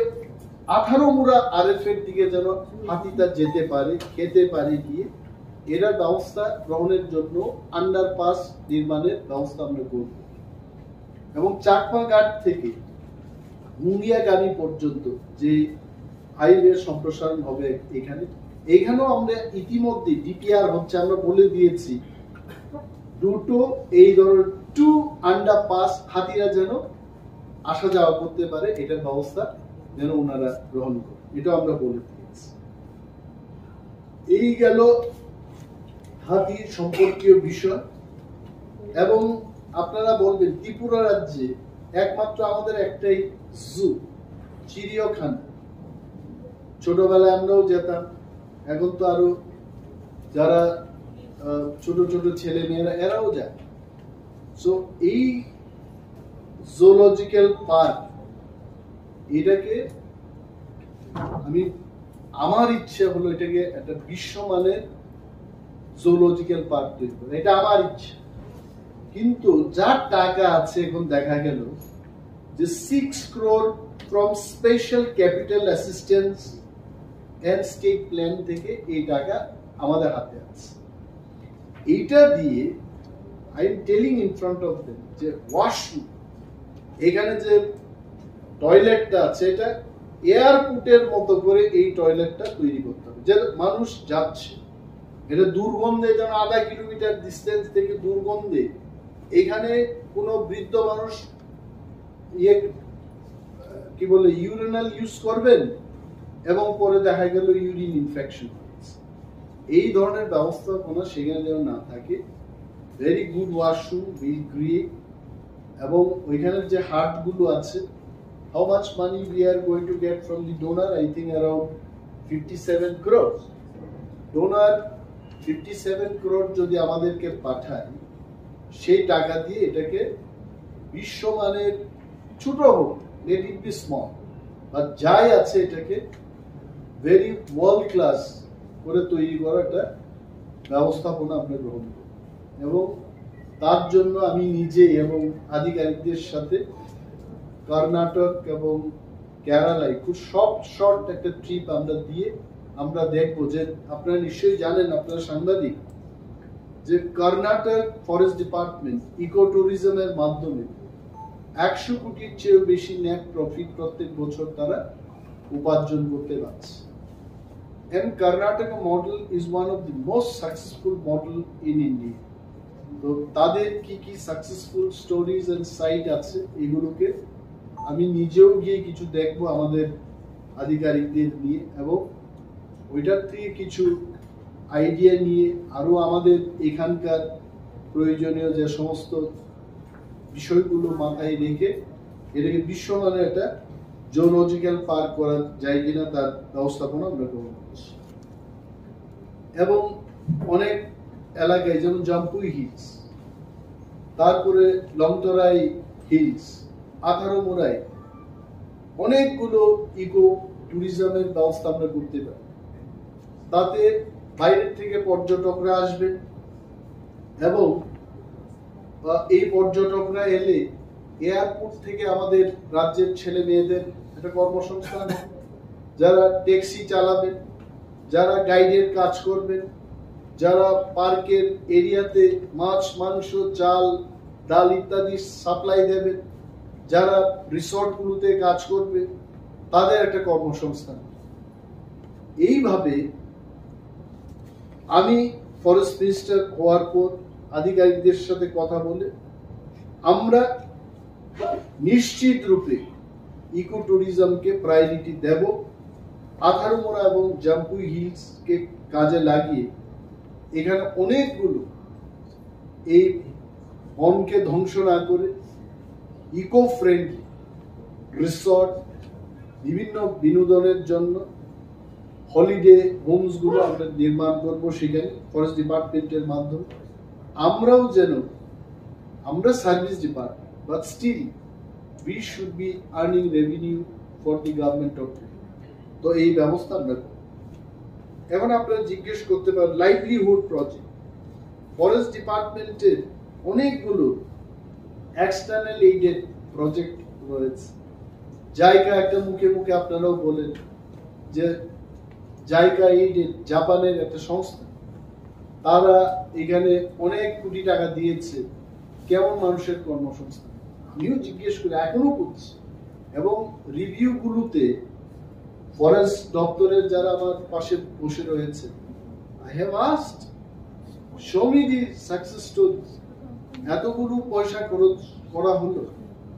18 মুড়া আরএফ এর দিকে যেন হাতিটা যেতে পারে, খেতে পারে গিয়ে, এর ব্যবস্থা গ্রহণের জন্য আন্ডারপাস নির্মাণের ব্যবস্থা আমরা করব। এবং চাকমা ঘাট থেকে মুঙ্গিয়াগামী পর্যন্ত যে হাইওয়ে সম্প্রসারণ হবে এখানেও আমরা ইতিমধ্যে ডিপিআর হচ্ছে, আমরা বলে দিয়েছি দুটো এই ধরনের 2 আন্ডারপাস হাতিরা যেন আসা যাওয়া করতে পারে, এটার ব্যবস্থা যেন ওনারা গ্রহণ করে, এটা আমরা বলে দিয়েছি। এই গেল হাতির সম্পর্কীয় বিষয়। এবং আপনারা বলবেন ত্রিপুরা রাজ্যে একমাত্র আমাদের একটাই জু, চিড়িয়াখানা। ছোটবেলায় আমরাও যেতাম, এখন তো আরো যারা ছোট ছোট ছেলে মেয়েরা এরাও যায়। সো এই জুলজিক্যাল পার্ক, এটাকে আমার ইচ্ছে হলো এটাকে একটা বিশ্বমানের জুলজিক্যাল পার্ক তৈরি করা, এটা আমার ইচ্ছে। কিন্তু যার টাকা আছে, এখন দেখা গেল যে 6 crore from special capital assistance and state plan থেকে এই টাকা আমাদের হাতে আছে। এইটা দিয়ে I am telling in front of them যে ওয়াশরুম, এখানে যে টয়লেটটা আছে এটা এয়ারপোর্টের মতো করে এই টয়লেটটা তৈরি করতে হবে, যে মানুষ যাচ্ছে, এটা দুর্গন্ধে যেন আধা কিলোমিটার ডিস্টেন্স থেকে দুর্গন্ধে, এখানে কোনো বৃদ্ধ মানুষ কি বলে ইউরিনাল ইউজ করবেন এবং পরে দেখা গেল ইউরিন ইনফেকশন, এই ধরনের ব্যবস্থাপনা সেখানে যেন না থাকে। Very good washroom will create, এবং ওইখানের যে হাট গুলো আছে, how much money we are going to get from the donor? I think around 57 crores. Donor 57 crore যদি আমাদেরকে পাঠায়, সেই টাকা দিয়ে এটাকে বিশ্বমানের, ছোট হোক, let it be small, but যাই আছে এটাকে ভেরি ওয়ার্ল্ড ক্লাস করে তৈরি করা একটা ব্যবস্থাপনা আমরা গ্রহণ করি। এবং তার জন্য আমি নিজে এবং আধিকারিকদের সাথে কর্ণাটক এবং কেরালায় খুব শর্ট একটা ট্রিপ আমরা দিয়ে আমরা দেখবো, যে আপনারা নিশ্চয়ই জানেন, আপনারা সাংবাদিক, যে কর্ণাটক ফরেস্ট ডিপার্টমেন্ট ইকো ট্যুরিজমের মাধ্যমে 100 কোটির চেয়েও বেশি নেট প্রফিট প্রত্যেক বছর তারা উপার্জন করতে পারছে। And Karnataka model is one of the most successful model in India. তো তাদের কি কি সাকসেসফুল স্টোরিজ এন্ড সাইট আছে, এগুলোকে আমি নিজেও গিয়ে কিছু দেখবো আমাদের আধিকারিকদের নিয়ে, এবং ওইটার থেকে কিছু আইডিয়া নিয়ে আরো আমাদের এখানকার প্রয়োজনীয় যে সমস্ত বিষয়গুলো মাথায় রেখে এটাকে বিশ্বমানের একটা জুলজিক্যাল পার্ক করা যায় কিনা তার ব্যবস্থাপনা আমরা গ্রহণ করছি। এবং অনেক এলাকায় যেমন জাম্পুই হিলস, তারপরে লংতরাই হিলস, আথারোমোড়াই, অনেকগুলো ইকো ট্যুরিজমের ব্যবস্থা আমরা করতে পারি। তাতে বাইরের থেকে পর্যটকরা আসবেন, এবং এই পর্যটকরা এলে এয়ারপোর্ট থেকে আমাদের রাজ্যের ছেলে মেয়েদের একটা কর্মসংস্থান, যারা ট্যাক্সি চালাবেন, যারা গাইডের কাজ করবেন, যারা পার্কের এরিয়াতে মাছ, মাংস, চাল, ডাল ইত্যাদি সাপ্লাই দেবেন, যারা রিসর্টগুলোতে কাজ করবে, তাদের একটা কর্মসংস্থান। এইভাবে আমি ফরেস্ট মিনিস্টার হওয়ার পর আধিকারিকদের সাথে কথা বলে আমরা নিশ্চিত রূপে ইকো ট্যুরিজমকে প্রায়োরিটি দেব। আথারোমোড়া এবং জাম্পুই হিলসকে কাজে লাগিয়ে এখানে অনেকগুলো এই বনকে ধ্বংস না করে ইকো ফ্রেন্ডলি রিসর্ট, বিভিন্ন বিনোদনের জন্য হলিডে হোমস গুলো আমরা নির্মাণ করব সেখানে ফরেস্ট ডিপার্টমেন্টের মাধ্যমে। আমরাও যেন, আমরা service department, but still we should be earning revenue for the government of India. তো এই ব্যবস্থা আমরা করব। এখন আপনারা জিজ্ঞেস করতে পারেন লাইভলিহুড প্রজেক্ট, ফরেস্ট ডিপার্টমেন্টের অনেকগুলো এক্সটার্নাল এইডেড প্রজেক্ট রয়েছে। জায়গা একটা মুখে মুখে আপনারাও বলেন যে জায়গা এইডেড জাপানের একটা সংস্থা, তারা এখানে অনেক কোটি টাকা দিয়েছে, কেমন মানুষের কর্মসংস্থান আমিও জিজ্ঞেস করি, এখনো করছি। এবং রিভিউ গুলোতে ফরেস্ট দপ্তরের যারা আমার পাশে বসে রয়েছে, I have asked show me the success stories, এতগুলো পয়সা খরচ করা হলো,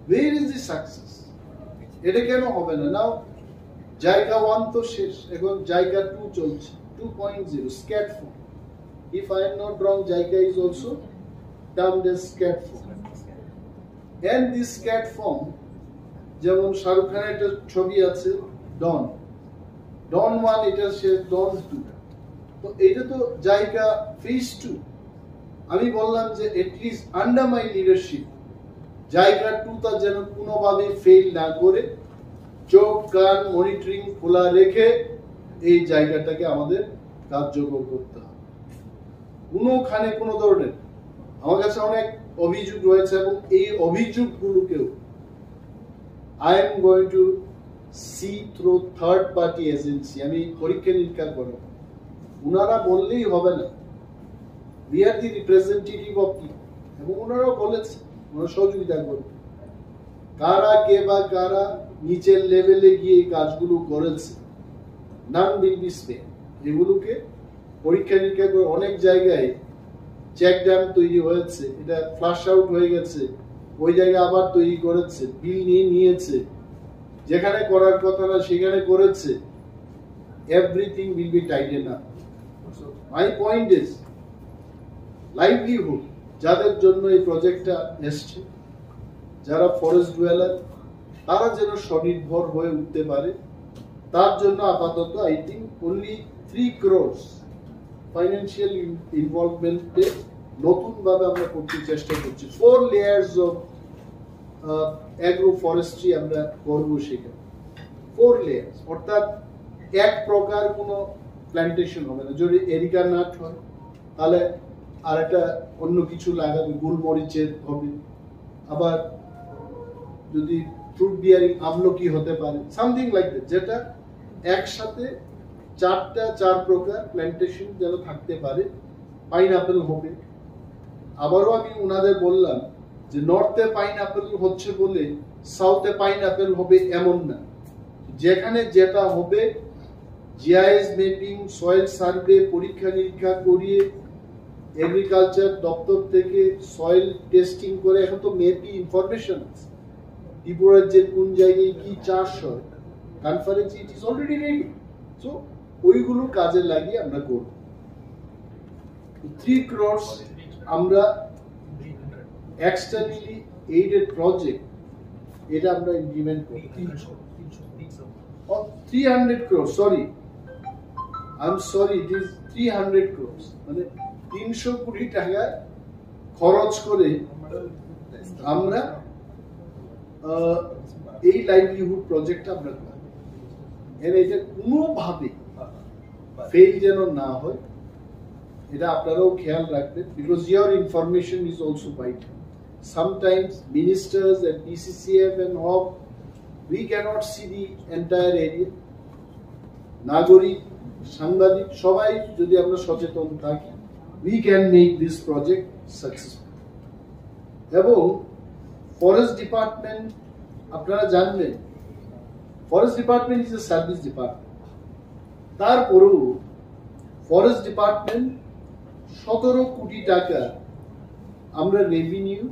ওয়্যার ইজ দি সাকসেস? এটা কেন হবে না? নাও জায়গা 1 তো শেষ, এখন জায়গা 2 চলছে, 2.0 scat form. If I am not wrong, জায়গা is also termed as scat form. And this cat form, যেমন শাহরুখ খানের একটা ছবি আছে ডন, ডন 1, এটা শেষ, ডন 2, তো এটা তো জায়গা ফেজ 2। আমি বললাম যে এটলিস্ট আন্ডার মাই লিডারশিপ জায়গা 2 তা যেন কোনোভাবে ফেল না করে, চোখ কান মনিটরিং খোলা রেখে এই জায়গাটাকে আমাদের কার্যকর করতে হবে। কোনোখানে কোনো ধরনের, আমার কাছে অনেক অভিযোগ রয়েছে, এবং এই অভিযোগগুলোকেও I am going to see through third party agency, আমি পরীক্ষা নিরীক্ষা করব। ওনারা বললেই হবে না, we are the representative of people, এবং ওনারাও বলেছে ওনারা সহযোগিতা করবে। কারা কে বা কারা নিচের লেভেলে গিয়ে এই কাজগুলো করেছে, নান উইল বি স্পেয়ার্ড। এগুলোকে পরীক্ষা নিরীক্ষা করে অনেক জায়গায় চেক ড্যাম তৈরি হয়েছে, এটা ফ্লাশ আউট হয়ে গেছে, ওই জায়গায় আবার তৈরি করেছে, বিল নিয়ে নিয়েছে, যেখানে করার কথা না সেখানে করেছে। Everything will be tighten up. My point is livelihood, যাদের জন্য এই প্রজেক্টটা এসছে, যারা ফরেস্ট ডুয়েলার, তারা যেন স্বনির্ভর হয়ে উঠতে পারে, তার জন্য আপাতত I think only 3 crores financial ইনভলভমেন্টে নতুন ভাবে আমরা করতে চেষ্টা করছি। 4 layers অফ অ্যাগ্রো ফরেস্ট্রি আমরা করবো সেখানে। 4 layers, অর্থাৎ এক প্রকার কোনো প্ল্যান্টেশন হবে না। যদি এরিকা নাট হয় তাহলে আর একটা অন্য কিছু লাগাবে, গোলমরিচের হবে, আবার যদি ফ্রুট বিয়ারিং আমলকি হতে পারে, সামথিং লাইক দ্যাট, যেটা একসাথে 4 প্রকার প্ল্যান্টেশন যেন থাকতে পারে। পাইনঅ্যাপেল হবে। আবারও আমি ওনাদের বললাম যে নর্থে পাইনঅ্যাপেল হচ্ছে বলে সাউথে পাইনঅ্যাপেল হবে এমন না, যেখানে যেটা হবে জিআইএস ম্যাপিং, সয়েল সার্ভে, পরীক্ষা নিরীক্ষা করিয়ে এগ্রিকালচার দপ্তর থেকে সয়েল টেস্টিং করে, এখন তো মেপি ইনফরমেশন আছে ত্রিপুরার যে কোন জায়গায় কি চাষ হয়, conference it is already ready. So ওইগুলো কাজে লাগিয়ে আমরা করব। 3 crores আমরা এক্সটার্নালি এইডেড প্রজেক্ট, এটা আমরা ইমপ্লিমেন্ট করি। 300 crores, sorry, I am sorry, it is 300 crores, মানে 300 কোটি টাকা খরচ করে আমরা এই লাইভলিহুড প্রজেক্টটা আমরা করি। এটা কোনোভাবে ফেল যেন না হয়, এটা আপনারাও খেয়াল রাখবেন, because your information is also vital. Sometimes ministers and PCCF and all, we cannot see the entire area. নাগরিক, সাংবাদিক সবাই যদি আমরা সচেতন থাকি, we can make this project successful. এবং ফরেস্ট ডিপার্টমেন্ট আপনারা জানবেন, forest department is a service department. তারপরেও ফরেস্ট ডিপার্টমেন্ট 17 কোটি টাকা আমরা revenue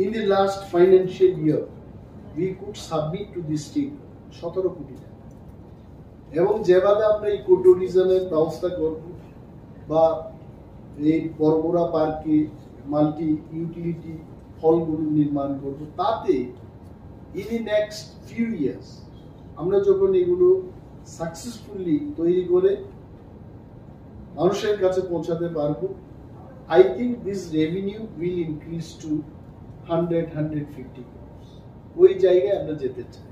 in the last financial year we could submit to the state 17 কোটি টাকা। এবং যেভাবে আমরা ইকো ট্যুরিজমের ব্যবস্থা করব বা এই বরবরা পার্কে মাল্টি ইউটিলিটি হলগুলো নির্মাণ করব, তাতে in the next few years আমরা যখন এগুলো সাকসেসফুলি তৈরি করে মানুষের কাছে পৌঁছাতে পারবো, I think this revenue will increase to 100-150 crores। ওই জায়গায় আমরা যেতে চাই।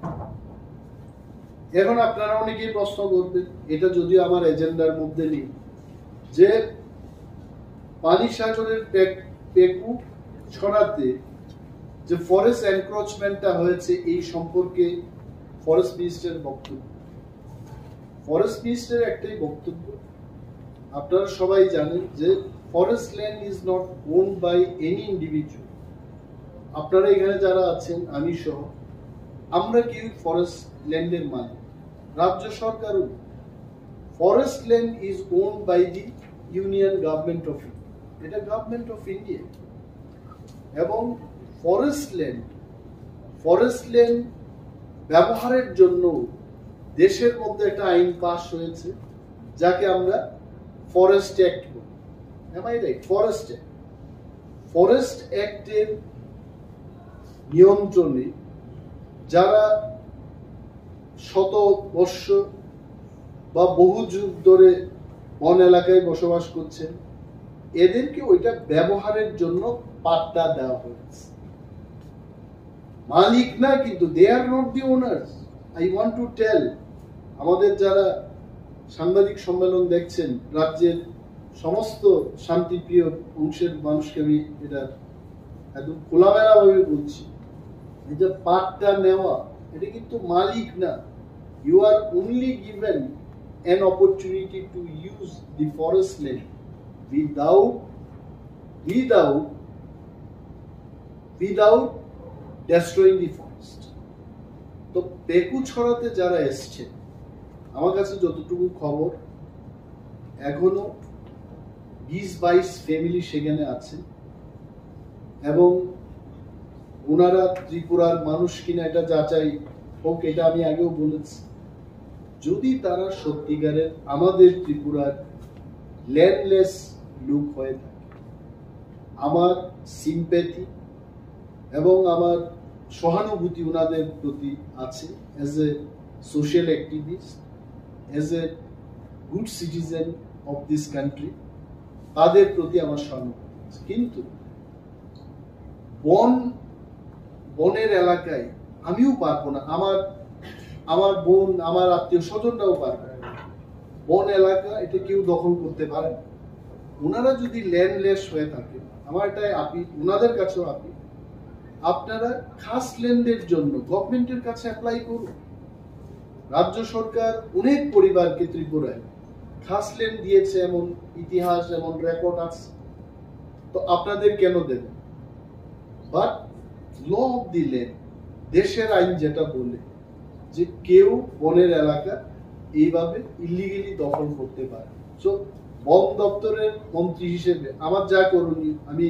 এখন আপনারা অনেকেই প্রশ্ন করবেন, এটা যদিও আমার এজেন্ডার মধ্যে নেই, যে পানিসাগরের পেকু ছড়াতে যে ফরেস্ট এনক্রোচমেন্টটা হয়েছে এই সম্পর্কে ফরেস্ট মিনিস্টারের বক্তব্য। ফরেস্ট মিনিস্টারের একটাই বক্তব্য, আপনারা সবাই জানেন যে forest land is not owned by any individual. আপনারা এখানে যারা আছেন, আমি সহ, আমরা কেউ ফরেস্ট ল্যান্ডের মালিক, রাজ্য সরকারও। Forest land is owned by the union government of India, এটা গভর্নমেন্ট অফ ইন্ডিয়া। এবং ফরেস্ট ল্যান্ড ব্যবহারের জন্য দেশের মধ্যে একটা আইন পাস হয়েছে, যাকে আমরা ফরেস্ট অ্যাক্ট বলি। Am I right? ফরেস্ট অ্যাক্টের নিয়ন্ত্রণে যারা শত বর্ষ বা বহু যুগ ধরে বন এলাকায় বসবাস করছেন, এদেরকে ওইটা ব্যবহারের জন্য পাট্টা দেওয়া হয়েছে। মালিক না, কিন্তু they are not the owners. I want to tell আমাদের যারা সাংবাদিক সম্মেলন দেখছেন, রাজ্যের সমস্ত শান্তিপ্রিয় অংশের মানুষকে আমি এটা একদম খোলামেলা ভাবে বলছি, এটা পাট্টা নেওয়া, এটা কিন্তু মালিক না। You are only given an opportunity to use the forest land without destroying the forest. তো পেকু ছড়াতে যারা এসছে, আমার কাছে যতটুকু খবর এখনো 20-22 ফ্যামিলি সেখানে আছে, এবং ওনারা ত্রিপুরার মানুষ কিনা এটা যাচাই হোক, এটা আমি আগেও বলেছি। যদি তারা সত্যিকারের আমাদের ত্রিপুরার ল্যান্ডলেস লোক হয়ে থাকে, আমার সিম্প্যাথি এবং আমার সহানুভূতি ওনাদের প্রতি আছে, as a social activist, as a good citizen of this country, তাদের প্রতি আমার সহানুভূতি আছে। কিন্তু বনের এলাকায় আমিও পারবো না, আমার বোন, আমার আত্মীয় স্বজনরাও পারবে না। বন এলাকা এটা কেউ দখল করতে পারে না। ওনারা যদি ল্যান্ডলেস হয়ে থাকে, আমার এটাই আপি, ওনাদের কাছেও আপি, আপনারা খাস ল্যান্ডের জন্য গভর্নমেন্টের কাছে অ্যাপ্লাই করুন। রাজ্য সরকার অনেক পরিবারকে ত্রিপুরায় খাস ল্যান্ড দিয়েছে, এমন ইতিহাস, এমন রেকর্ড আছে, তো আপনাদের কেন দেবেন? But law of the land, দেশের আইন যেটা বলে যে কেউ বনের এলাকা এইভাবে ইলিগেলি দখল করতে পারে। সো বন দপ্তরের মন্ত্রী হিসেবে আমার যা করণীয়, আমি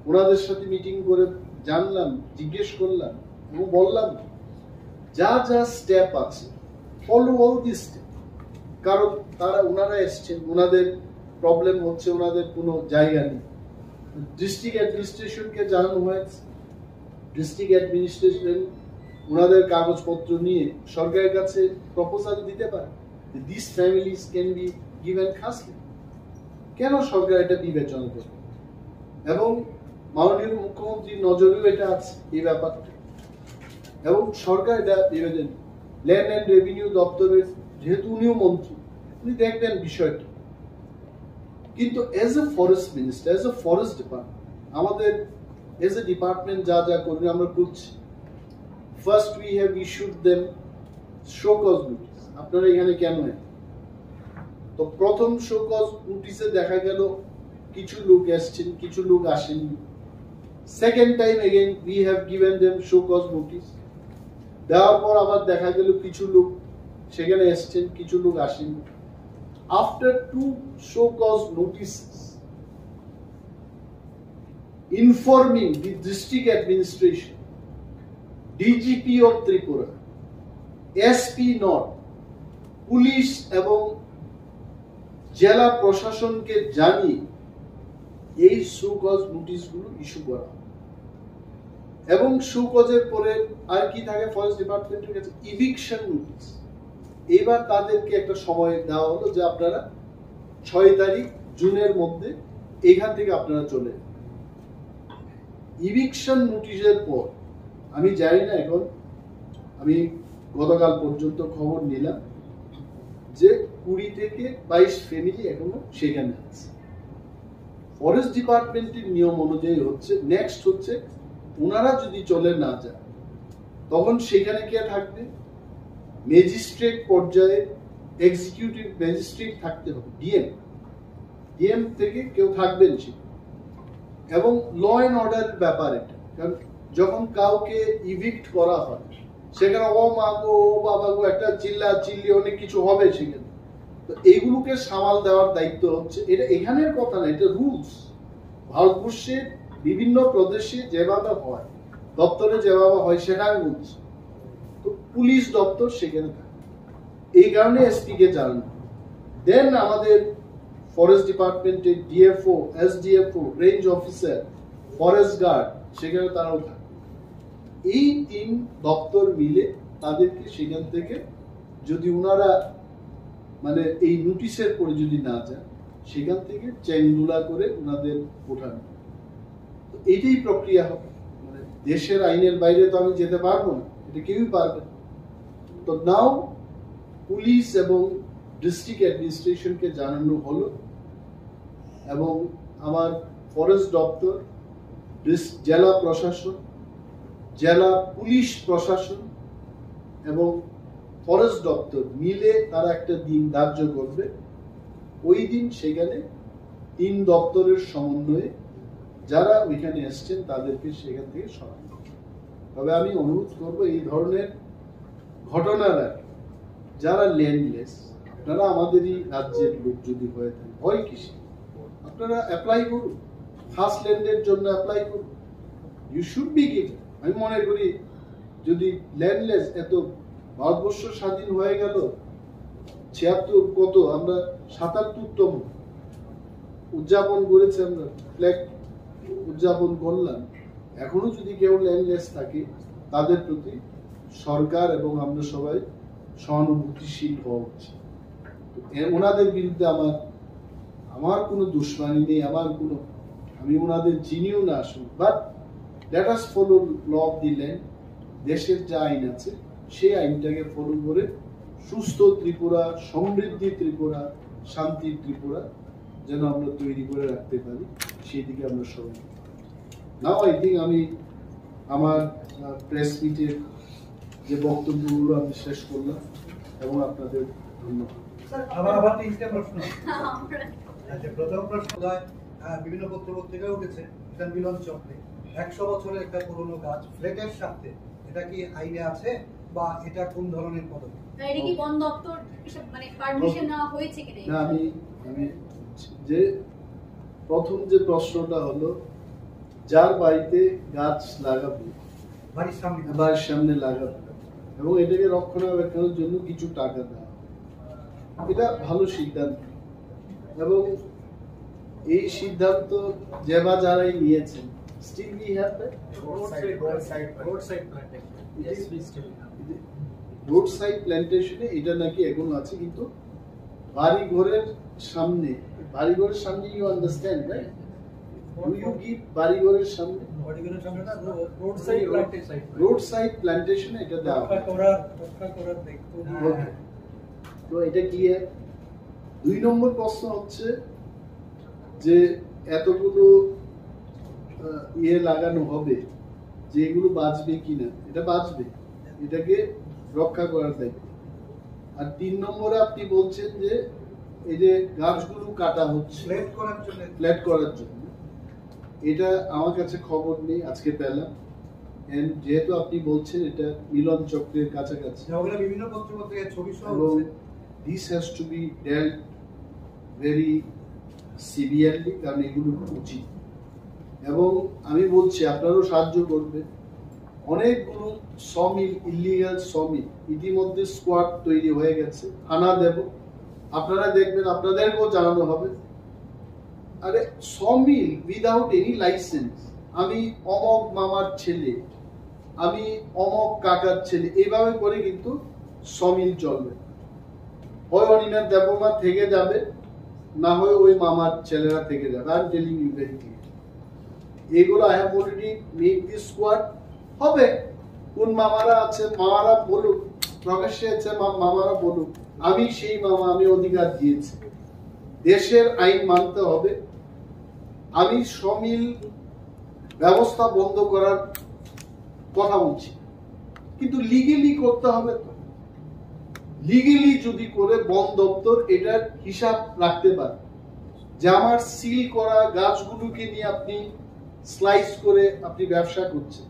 ওনাদের সাথে মিটিং করে জানলাম, জিজ্ঞেস করলাম এবং বললাম যা যা স্টেপ আছে ফলো অল দিস স্টেপ। কারণ ওনারা এসছেন, ওনাদের প্রবলেম হচ্ছে, ওনাদের কোনো জায়গা নেই। ডিস্ট্রিক্ট অ্যাডমিনিস্ট্রেশনকে জানানো হয়েছে, ডিস্ট্রিক্ট অ্যাডমিনিস্ট্রেশন ওনাদের কাগজপত্র নিয়ে সরকারের কাছে প্রপোজাল দিতে পারে, this families can be given খাস ল্যান্ড। কেন সরকার এটা বিবেচনা করবে? এবং মাননীয় মুখ্যমন্ত্রীর নজরেও এটা আছে এই ব্যাপারটা, এবং সরকার এটা বিবেচনা, ল্যান্ড অ্যান্ড রেভিনিউ দপ্তরের, যেহেতু উনিও মন্ত্রী, উনি দেখবেন বিষয়টা। কিন্তু as a forest minister, as a forest department, আমাদের এজ এ ডিপার্টমেন্ট যা যা করবে আমরা করছি। First we have issued them show cause notice, আপনারা এখানে কেন? তো প্রথম শো কজ নোটিসে দেখা গেল কিছু লোক এসছেন, কিছু লোক আসেননি। Second time again we have given them show cause notice, দেওয়ার পর আবার দেখা গেল কিছু লোক সেখানে এসছেন, কিছু লোক আসেননি। After 2 show cause notices informing the district administration, DGP of Tripura, SP North, police এবং জেলা প্রশাসনকে জানিয়ে এই শো কজ নোটিশগুলো ইস্যু করা, এবং শো কজের পরে আর কি থাকে ফরেস্ট ডিপার্টমেন্টের কাছে? Eviction notice. এবার তাদেরকে একটা সময় দেওয়া হলো যে আপনারা 6 তারিখ জুনের মধ্যে এখান থেকে আপনারা চলে। ইভিকশন নোটিশের পর আমি জানি না, এখন আমি গতকাল পর্যন্ত খবর নিলাম যে 20 থেকে 22 ফ্যামিলি এখনো সেখানে আছে। ফরেস্ট ডিপার্টমেন্টের নিয়ম অনুযায়ী হচ্ছে, নেক্সট হচ্ছে ওনারা যদি চলে না যায় তখন সেখানে কে থাকবে? ম্যাজিস্ট্রেট পর্যায়ে এক্সিকিউটিভ ম্যাজিস্ট্রেট থাকতে হবে, ডিএম থেকে কেউ থাকবেন সেখানে। এবং ল অ্যান্ড অর্ডার ব্যাপার এটা, কারণ যখন কাউকে ইভিক্ট করা হয় সেখানে ও মা গো, ও বাবা গো, একটা চিল্লি অনেক কিছু হবে সেখানে। তো এইগুলোকে সামাল দেওয়ার দায়িত্ব হচ্ছে, এটা এখানের কথা না, এটা রুলস। ভারতবর্ষের বিভিন্ন প্রদেশে যেভাবে হয়, দপ্তরে যেভাবে হয় সেটা রুলস। তো পুলিশ দপ্তর সেখানে থাকে, এই কারণে এসপি কে জানানো। দেন আমাদের ফরেস্ট ডিপার্টমেন্টের DFO, SDFO, range officer, forest guard সেখানে তারাও থাকে। এই 3 দপ্তর মিলে তাদেরকে সেখান থেকে, যদি ওনারা মানে এই নোটিশের পরে যদি না যায়, সেখান থেকে চেংদুলা করে ওনাদের ওঠানো। তো এইটাই প্রক্রিয়া হবে। মানে দেশের আইনের বাইরে তো আমি যেতে পারবো না, এটা কেউই পারবে না। তো নাও পুলিশ এবং ডিস্ট্রিক্ট অ্যাডমিনিস্ট্রেশনকে জানানো হলো, এবং আমার ফরেস্ট দপ্তর, জেলা প্রশাসন, জেলা পুলিশ প্রশাসন এবং ফরেস্ট দপ্তর মিলে তারা একটা দিন ধার্য করবে। ওই দিন সেখানে 3 দপ্তরের সমন্বয়ে যারা ওইখানে এসছেন তাদেরকে সেখান থেকে সরানো। তবে আমি অনুরোধ করব, এই ধরনের ঘটনার আগে যারা ল্যান্ডলেস, আপনারা আমাদেরই রাজ্যের লোক যদি হয়ে থাকেন, ভয় কিসে? আপনারা অ্যাপ্লাই করুন, ফার্স্ট ল্যান্ডের জন্য অ্যাপ্লাই করুন, ইউ শুড বি গিভেন। আমি মনে করি যদি ল্যান্ডলেস, এত ভারতবর্ষ স্বাধীন হয়ে গেল ৭৬ কত, আমরা ৭৭তম উদযাপন করেছি, আমরা ফ্ল্যাগ উদযাপন করলাম। এখনো যদি কেউ ল্যান্ডলেস থাকে তাদের প্রতি সরকার এবং আমরা সবাই সহানুভূতিশীল হওয়া উচিত। ওনাদের বিরুদ্ধে আমার কোনো দুশ্মনী নেই, আমি ওনাদের চিনিও না আসুন, but let us follow law of the land. দেশের যা আইন আছে সেই আইনটাকে ফলো করে সুস্থ ত্রিপুরা, সমৃদ্ধি ত্রিপুরা, শান্তির ত্রিপুরা যেন আমরা তৈরি করে রাখতে পারি, সেই দিকে আমরা সবাই। নাও আই থিঙ্ক আমি আমার প্রেস মিটের যে বক্তব্যগুলো আমি শেষ করলাম এবং আপনাদের ধন্যবাদ। আবার তিনটা প্রশ্ন। প্রথম প্রশ্ন, বিভিন্ন পত্রিকায় উঠেছে মিলন চক্রে 100 বছরের একটা পুরনো গাছ ফ্ল্যাটের সাথে, এটা কি আইনে আছে বা এটা কোন ধরনের পদক্ষেপ? এটা কি বন দপ্তর মানে পারমিশন নেওয়া হয়েছে কিনা? না, আমি যে প্রথম যে প্রশ্নটা হলো, যার বাড়িতে গাছ লাগাবে, বাড়ির সামনে লাগাবে এবং এটাকে রক্ষণাবেক্ষণের জন্য কিছু টাকা দেওয়া, এটা ভালো সিদ্ধান্ত। এবং এই সিদ্ধান্ত যে বা যারাই নিয়েছেন, still we have road side প্ল্যান্টেশনে এটা নাকি এখন আছে, কিন্তু বাড়িঘরের সামনে you understand, right? Do you give বাড়িঘরের সামনে? রোড সাইড প্ল্যান্টেশনে এটা দেওয়া হয়। তো এটা কি? 2 নম্বর প্রশ্ন হচ্ছে যে এতগুলো লাগানো হবে, যে এগুলো বাঁচবে কিনা। এটা বাঁচবে, এটাকে রক্ষা করার দায়িত্ব। আর 3 নম্বরে আপনি বলছেন যে এই যে গাছগুলো কাটা হচ্ছে ফ্ল্যাট করার জন্য, এটা আমার কাছে খবর নেই, আজকে পেলাম। যেহেতু আপনি বলছেন এটা মিলন চক্রের কাছাকাছি, বিভিন্ন পত্রিকায় ছবি সহ, this has to be dealt very severely, কারণ এগুলো উচিত। এবং আমি বলছি আপনারাও সাহায্য করবেন। অনেকগুলো সমিল, ইলিগাল সমিল ইতিমধ্যে স্কোয়াড তৈরি হয়ে গেছে, থানা দেব, আপনারা দেখবেন, আপনাদেরকেও জানানো হবে। আরে সমিল উইদাউট এনি লাইসেন্স, আমি অমক মামার ছেলে, আমি অমক কাকার ছেলে, এইভাবে করে কিন্তু সমিল চলবে। হয় অনিমের দেবমা থেকে যাবে, না হয় ওই মামার ছেলেরা থেকে যাবে। I am telling you very clear. এগুলো I have already make this squad হবে। কোন মামারা আছে, মামারা বলুক, প্রকাশ্যে আছে মামারা বলুক, আমি সেই মামা, আমি অধিকার দিয়েছি। দেশের আইন মানতে হবে। আমি সমিল ব্যবস্থা বন্ধ করার কথা বলছি, কিন্তু লিগেলি করতে হবে। তো লিগেলি যদি করে বন দপ্তর এটার হিসাব রাখতে পারে যে আমার সিল করা গাছগুলোকে নিয়ে আপনি স্লাইস করে আপনি ব্যবসা করছেন,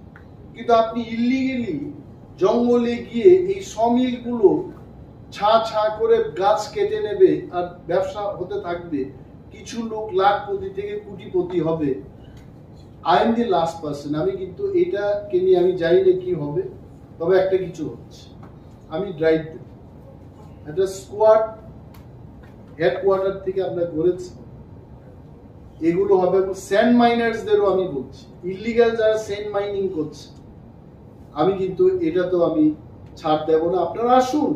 কিন্তু আপনি ইলিগেলি জঙ্গলে গিয়ে এই সমিলগুলো ছা করে গাছ কেটে নেবে আর ব্যবসা হতে থাকবে। কিছু লোক লাখপতি থেকে কোটিপতি হবে। I am the last person. আমি কিন্তু এটাকে নিয়ে আমি জানি না কি হবে, তবে একটা কিছু হচ্ছে, আমি ড্রাইভ দেব। একটা স্কোয়াড হেডকোয়ার্টার থেকে আমরা করেছি, এগুলো হবে। স্যান্ড মাইনার্সদেরও আমি বলছি, ইলিগাল যারা স্যান্ড মাইনিং করছে, আমি কিন্তু এটা তো আমি ছাড় দেব না। আপনারা আসুন,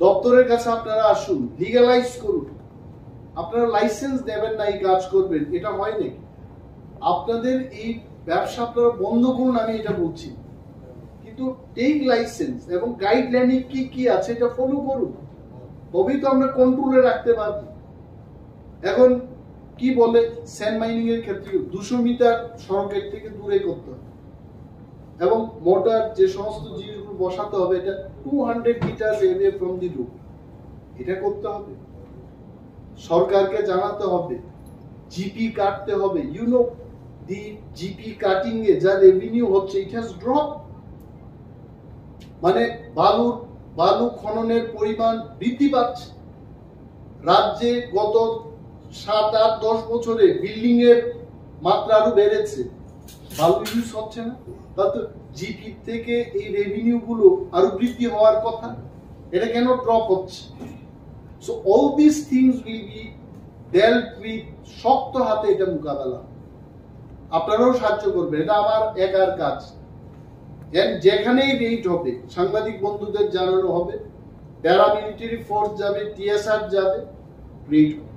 দপ্তরের কাছে আপনারা আসুন, লিগালাইজ করুন। আপনারা লাইসেন্স দেবেন না, এই কাজ করবেন, এটা হয় নাকি? আপনাদের এই ব্যবসা আপনারা বন্ধ করুন, আমি এটা বলছি, কিন্তু টেক লাইসেন্স এবং গাইডলাইনে কি কি আছে এটা ফলো করুন, তবেই তো আমরা কন্ট্রোলে রাখতে পারবো। এখন কি বলে, স্যান্ড মাইনিং এর ক্ষেত্রে 200 মিটার সড়কের থেকে দূরে করতে হবে এবং মোটর যে সমস্ত জিনিসগুলো বসাতে হবে এটা 200 meter away from the road. এটা করতে হবে, সরকারকে জানাতে হবে, জিপি কাটতে হবে। You know the GP cutting এ যা রেভিনিউ হচ্ছে, ইট হ্যাজ ড্রপ। মানে বালুর বালু খননের পরিমাণ বৃদ্ধি পাচ্ছে। রাজ্যে গত 7-8-10 বছরে বিল্ডিং এর মাত্রা আরো বেড়েছে, বালু ইউজ হচ্ছে না, তাতে জিপি থেকে এই রেভিনিউ গুলো আরো বৃদ্ধি হওয়ার কথা, এটা কেন ড্রপ হচ্ছে? So all this things will be ডেল্ট with, শক্ত হাতে এটা মোকাবেলা। আপনারাও সাহায্য করবেন, এটা আমার একার কাজ। যেখানেই রেইড হবে সাংবাদিক বন্ধুদের জানানো হবে, প্যারামিলিটারি ফোর্স যাবে, টিএসআর যাবে, রেইড হবে।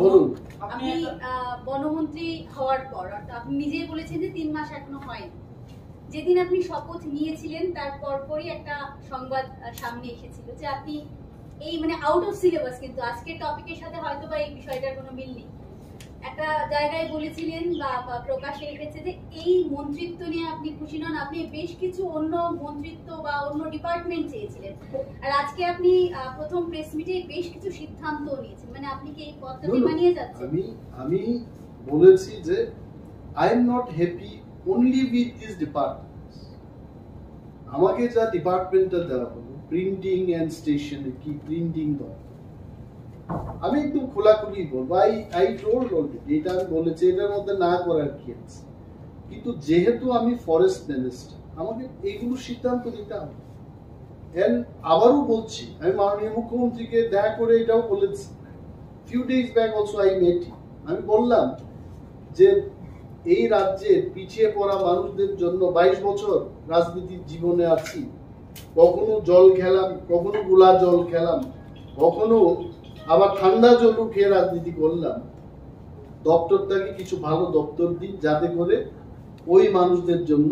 বলুন। আপনি বনমন্ত্রী হওয়ার পর আপনি নিজেই বলেছেন যে 3 মাস এখনো হয়নি। যেদিন আপনি শপথ নিয়েছিলেন তার পরপরই একটা সংবাদ সামনে এসেছিল যে আপনি এই মানে আউট অফ সিলেবাস, কিন্তু আজকের টপিকের সাথে হয়তো বা এই বিষয়টার কোনো মিল নেই, একটা জায়গায় বলেছিলেন বা প্রকাশে এসেছে যে এই মন্ত্রিত্ব নিয়ে আপনি খুশি নন, আপনি বেশ কিছু অন্য মন্ত্রিত্ব বা অন্য ডিপার্টমেন্ট চেয়েছিলেন, আর আজকে আপনি প্রথম প্রেস মিটে বেশ কিছু সিদ্ধান্ত নিয়েছেন, মানে আপনি কি এই পদ্ধতি মানিয়ে যাচ্ছেন? আমি বলেছি যে I am not happy only with this department. আমাকে যা ডিপার্টমেন্টটা দেওয়া হলো, প্রিন্টিং এন্ড স্টেশনে কি প্রিন্টিং দেওয়া, আমি একদম খোলাখুলি বলবো, আই টোল্ড অলরেডি, এটা আমি বলেছি, এটার মধ্যে না করার কি আছে। কিন্তু যেহেতু আমি ফরেস্ট মিনিস্টার, আমাকে এইগুলো সিদ্ধান্ত নিতে হবে। আবারও বলছি, আমি মাননীয় মুখ্যমন্ত্রীকে দেখা করে এটাও বলেছি, few days back also I met, আমি বললাম যে এই রাজ্যের পিছিয়ে পড়া মানুষদের জন্য 22 বছর রাজনীতির জীবনে আছি, কখনো জল খেলাম, কখনো গোলা জল খেলাম, কখনো আবার ঠান্ডা জলও খেয়ে রাজনীতি করলাম। দপ্তরটাকে কিছু ভালো দপ্তর দিন, যাতে করে ওই মানুষদের জন্য,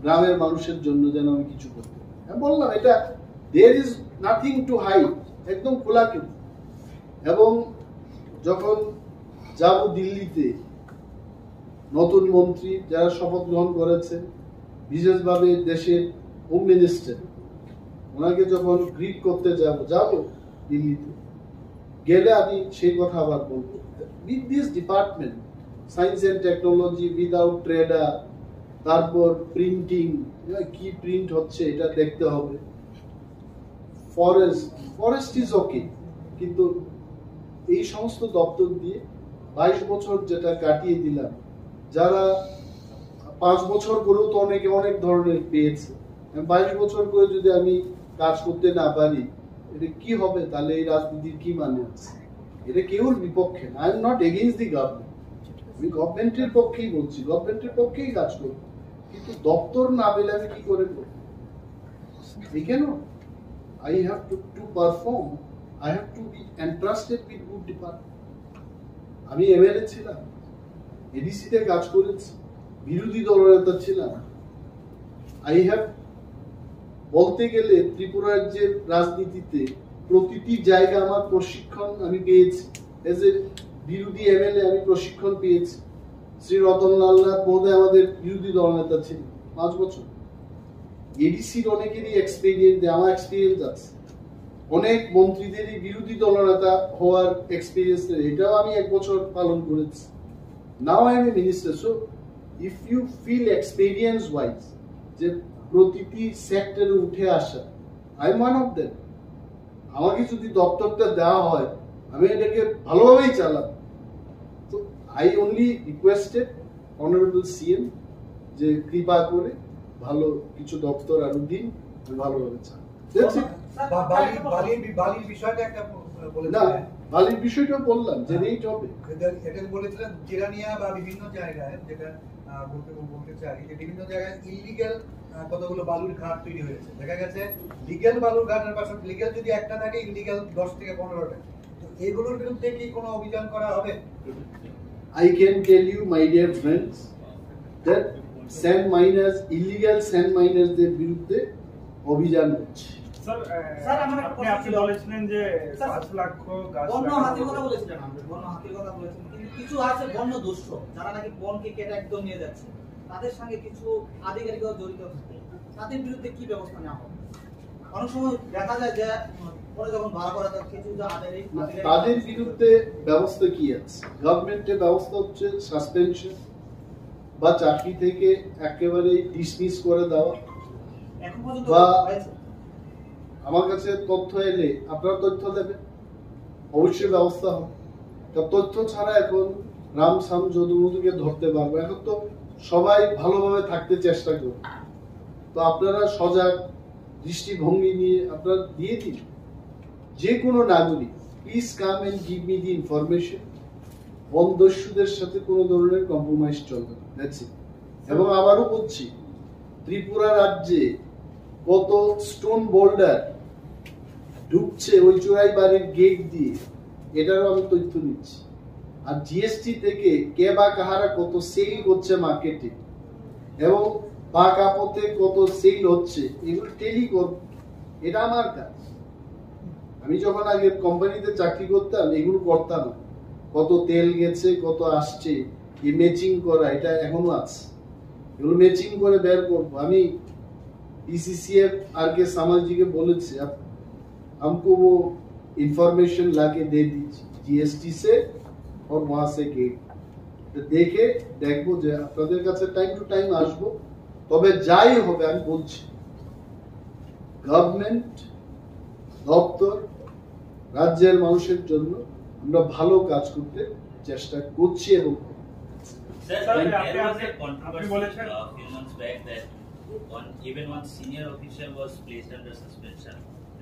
গ্রামের মানুষের জন্য যেন আমি কিছু করতে পারি। আমি বললাম এটা there is nothing to hide, একদম খোলাখুলি। এবং যখন যাব দিল্লিতে, নতুন মন্ত্রী যারা শপথ গ্রহণ করেছেন, বিশেষভাবে দেশের হোম মিনিস্টার, ওনাকে যখন গ্রিট করতে যাব দিল্লিতে গেলে আমি সেই কথা আবার বলবো, with this department, science and technology, without trader, তারপর প্রিন্টিং, কি প্রিন্ট হচ্ছে এটা দেখতে হবে। ফরেস্ট ইজ ওকে, কিন্তু এই সমস্ত দপ্তর দিয়ে 22 বছর যেটা কাটিয়ে দিলাম, যারা 5 বছর করেও তো অনেকে অনেক ধরনের পেয়েছে, 22 বছর করে যদি আমি কাজ করতে না পারি, এটা কি হবে? তাহলে এই রাজনীতির কি মানে আছে? এটা কেউর বিপক্ষে না, I am not against the government, আমি গভর্নমেন্টের পক্ষেই বলছি, গভর্নমেন্টের পক্ষেই কাজ করবো, কিন্তু দপ্তর না পেলে আমি কি করে করবো? কেন? I have to perform, I have to be entrusted with good department. আমি এমএলএ ছিলাম, এডিসি তে কাজ করেছি, বিরোধী দলনেতা ছিলাম। আই হ্যাভ, বলতে গেলে ত্রিপুরা রাজ্যের রাজনীতিতে প্রতিটি জায়গা আমার প্রশিক্ষণ আমি পেয়েছি। এজ এ বিরোধী এমএলএ আমি প্রশিক্ষণ পেয়েছি। শ্রী রতনলাল নাথ মহোদয় আমাদের বিরোধী দলনেতা ছিলেন 5 বছর। এডিসির অনেকেরই এক্সপেরিয়েন্স, আমার এক্সপিরিয়েন্স আছে, অনেক মন্ত্রীদেরই বিরোধী দলনেতা হওয়ার এক্সপিরিয়েন্স, এটাও আমি 1 বছর পালন করেছি। Now I am a minister, so if you feel experience wise যে প্রতিটি সেক্টরে উঠে আসা, I am one of them. আমাকে যদি দপ্তরটা দেওয়া হয়, আমি এটাকে ভালোভাবেই চালাবো। তো I only requested honourable CM যে কৃপা করে ভালো কিছু দপ্তর আরো দিন, ভালোভাবে চালাবো। বালির বিষয়টা একটা না, বালির বিষয়টাও বললাম যে রেট হবে, এটা বলেছিলেন জিরানিয়া বা বিভিন্ন জায়গায়, যেটা বলতে চাই যে বিভিন্ন জায়গায় ইলিগ্যাল কতগুলো বালুর ঘাট তৈরি হয়েছে। দেখা গেছে লিগ্যাল বালুর ঘাটের পাশাপাশি লিগ্যাল যদি একটা থাকে, ইলিগ্যাল 10 থেকে 15টা। তো এগুলোর বিরুদ্ধে কি কোনো অভিযান করা হবে? I can tell you, my dear friends, that sand miners, illegal sand miners দের বিরুদ্ধে অভিযান হচ্ছে। স্যার আপনি বলেছিলেন যে 5 লাখ গাছ, বন্য হাতির কথা বলেছিলেন, আমরা বন্য হাতির কথা বলেছিলেন, কিন্তু কিছু আছে বন্য দস্যু যারা নাকি বনকে কেটে একদম নিয়ে যাচ্ছে, তাদের সঙ্গে কিছু আধিকারিকও জড়িত থাকে, তাদের বিরুদ্ধে কি ব্যবস্থা নেওয়া হবে? অনেক সময় দেখা যায় যে পরে যখন ভাড়া করা যায় কিছু তাদের বিরুদ্ধে ব্যবস্থা কি আছে? গভর্নমেন্টের ব্যবস্থা হচ্ছে সাসপেনশন বা চাকরি থেকে একেবারে ডিসমিস করে দেওয়া, এখন পর্যন্ত বা হয়েছে? আমার কাছে তথ্য এলে আপনারা তথ্য দেবেন, অবশ্যই ব্যবস্থা হবে। তা তথ্য ছাড়া এখন রাম সাম যদুমধুকে ধরতে পারবো। এখন তো সবাই ভালোভাবে থাকতে চেষ্টা করবে, তো আপনারা সজাগ দৃষ্টিভঙ্গি নিয়ে আপনারা দিয়ে দিন। যে কোনো নাগরিক please come and give me the information. বনদস্যুদের সাথে কোনো ধরনের কম্প্রোমাইজ চলবে না, দ্যাটস ইট। এবং আবারও বলছি, ত্রিপুরা রাজ্যে কত স্টোন বোল্ডার ঢুকছে ওই চোরাই বাড়ির গেট দিয়ে, এটারও আমি তথ্য নিচ্ছি। আর জিএসটি থেকে কে বা কাহারা কত সেল করছে মার্কেটে এবং বা কাপতে কত সেল হচ্ছে, এগুলো টেলি করব, এটা আমার কাজ। আমি যখন আগে কোম্পানিতে চাকরি করতাম এগুলো করতাম না। কত তেল গেছে, কত আসছে, এই ম্যাচিং করা, এটা এখনো আছে। এগুলো ম্যাচিং করে বের করবো। আমি पीसीसीएफ आर के सामल जी के बोले थे, अब हमको वो इंफॉर्मेशन लाके दे दीजिए जीएसटी से और वहां से गेट तो देखे देखबो যে আপনাদের কাছে টাইম টু টাইম আসবো। তবে যাই হবে আমি বলছি, গভর্নমেন্ট দপ্তর রাজ্যের মানুষের জন্য আমরা ভালো কাজ করতে চেষ্টা করছি। এবং Sir, there was a controversy a few months back that even one senior official was placed under suspension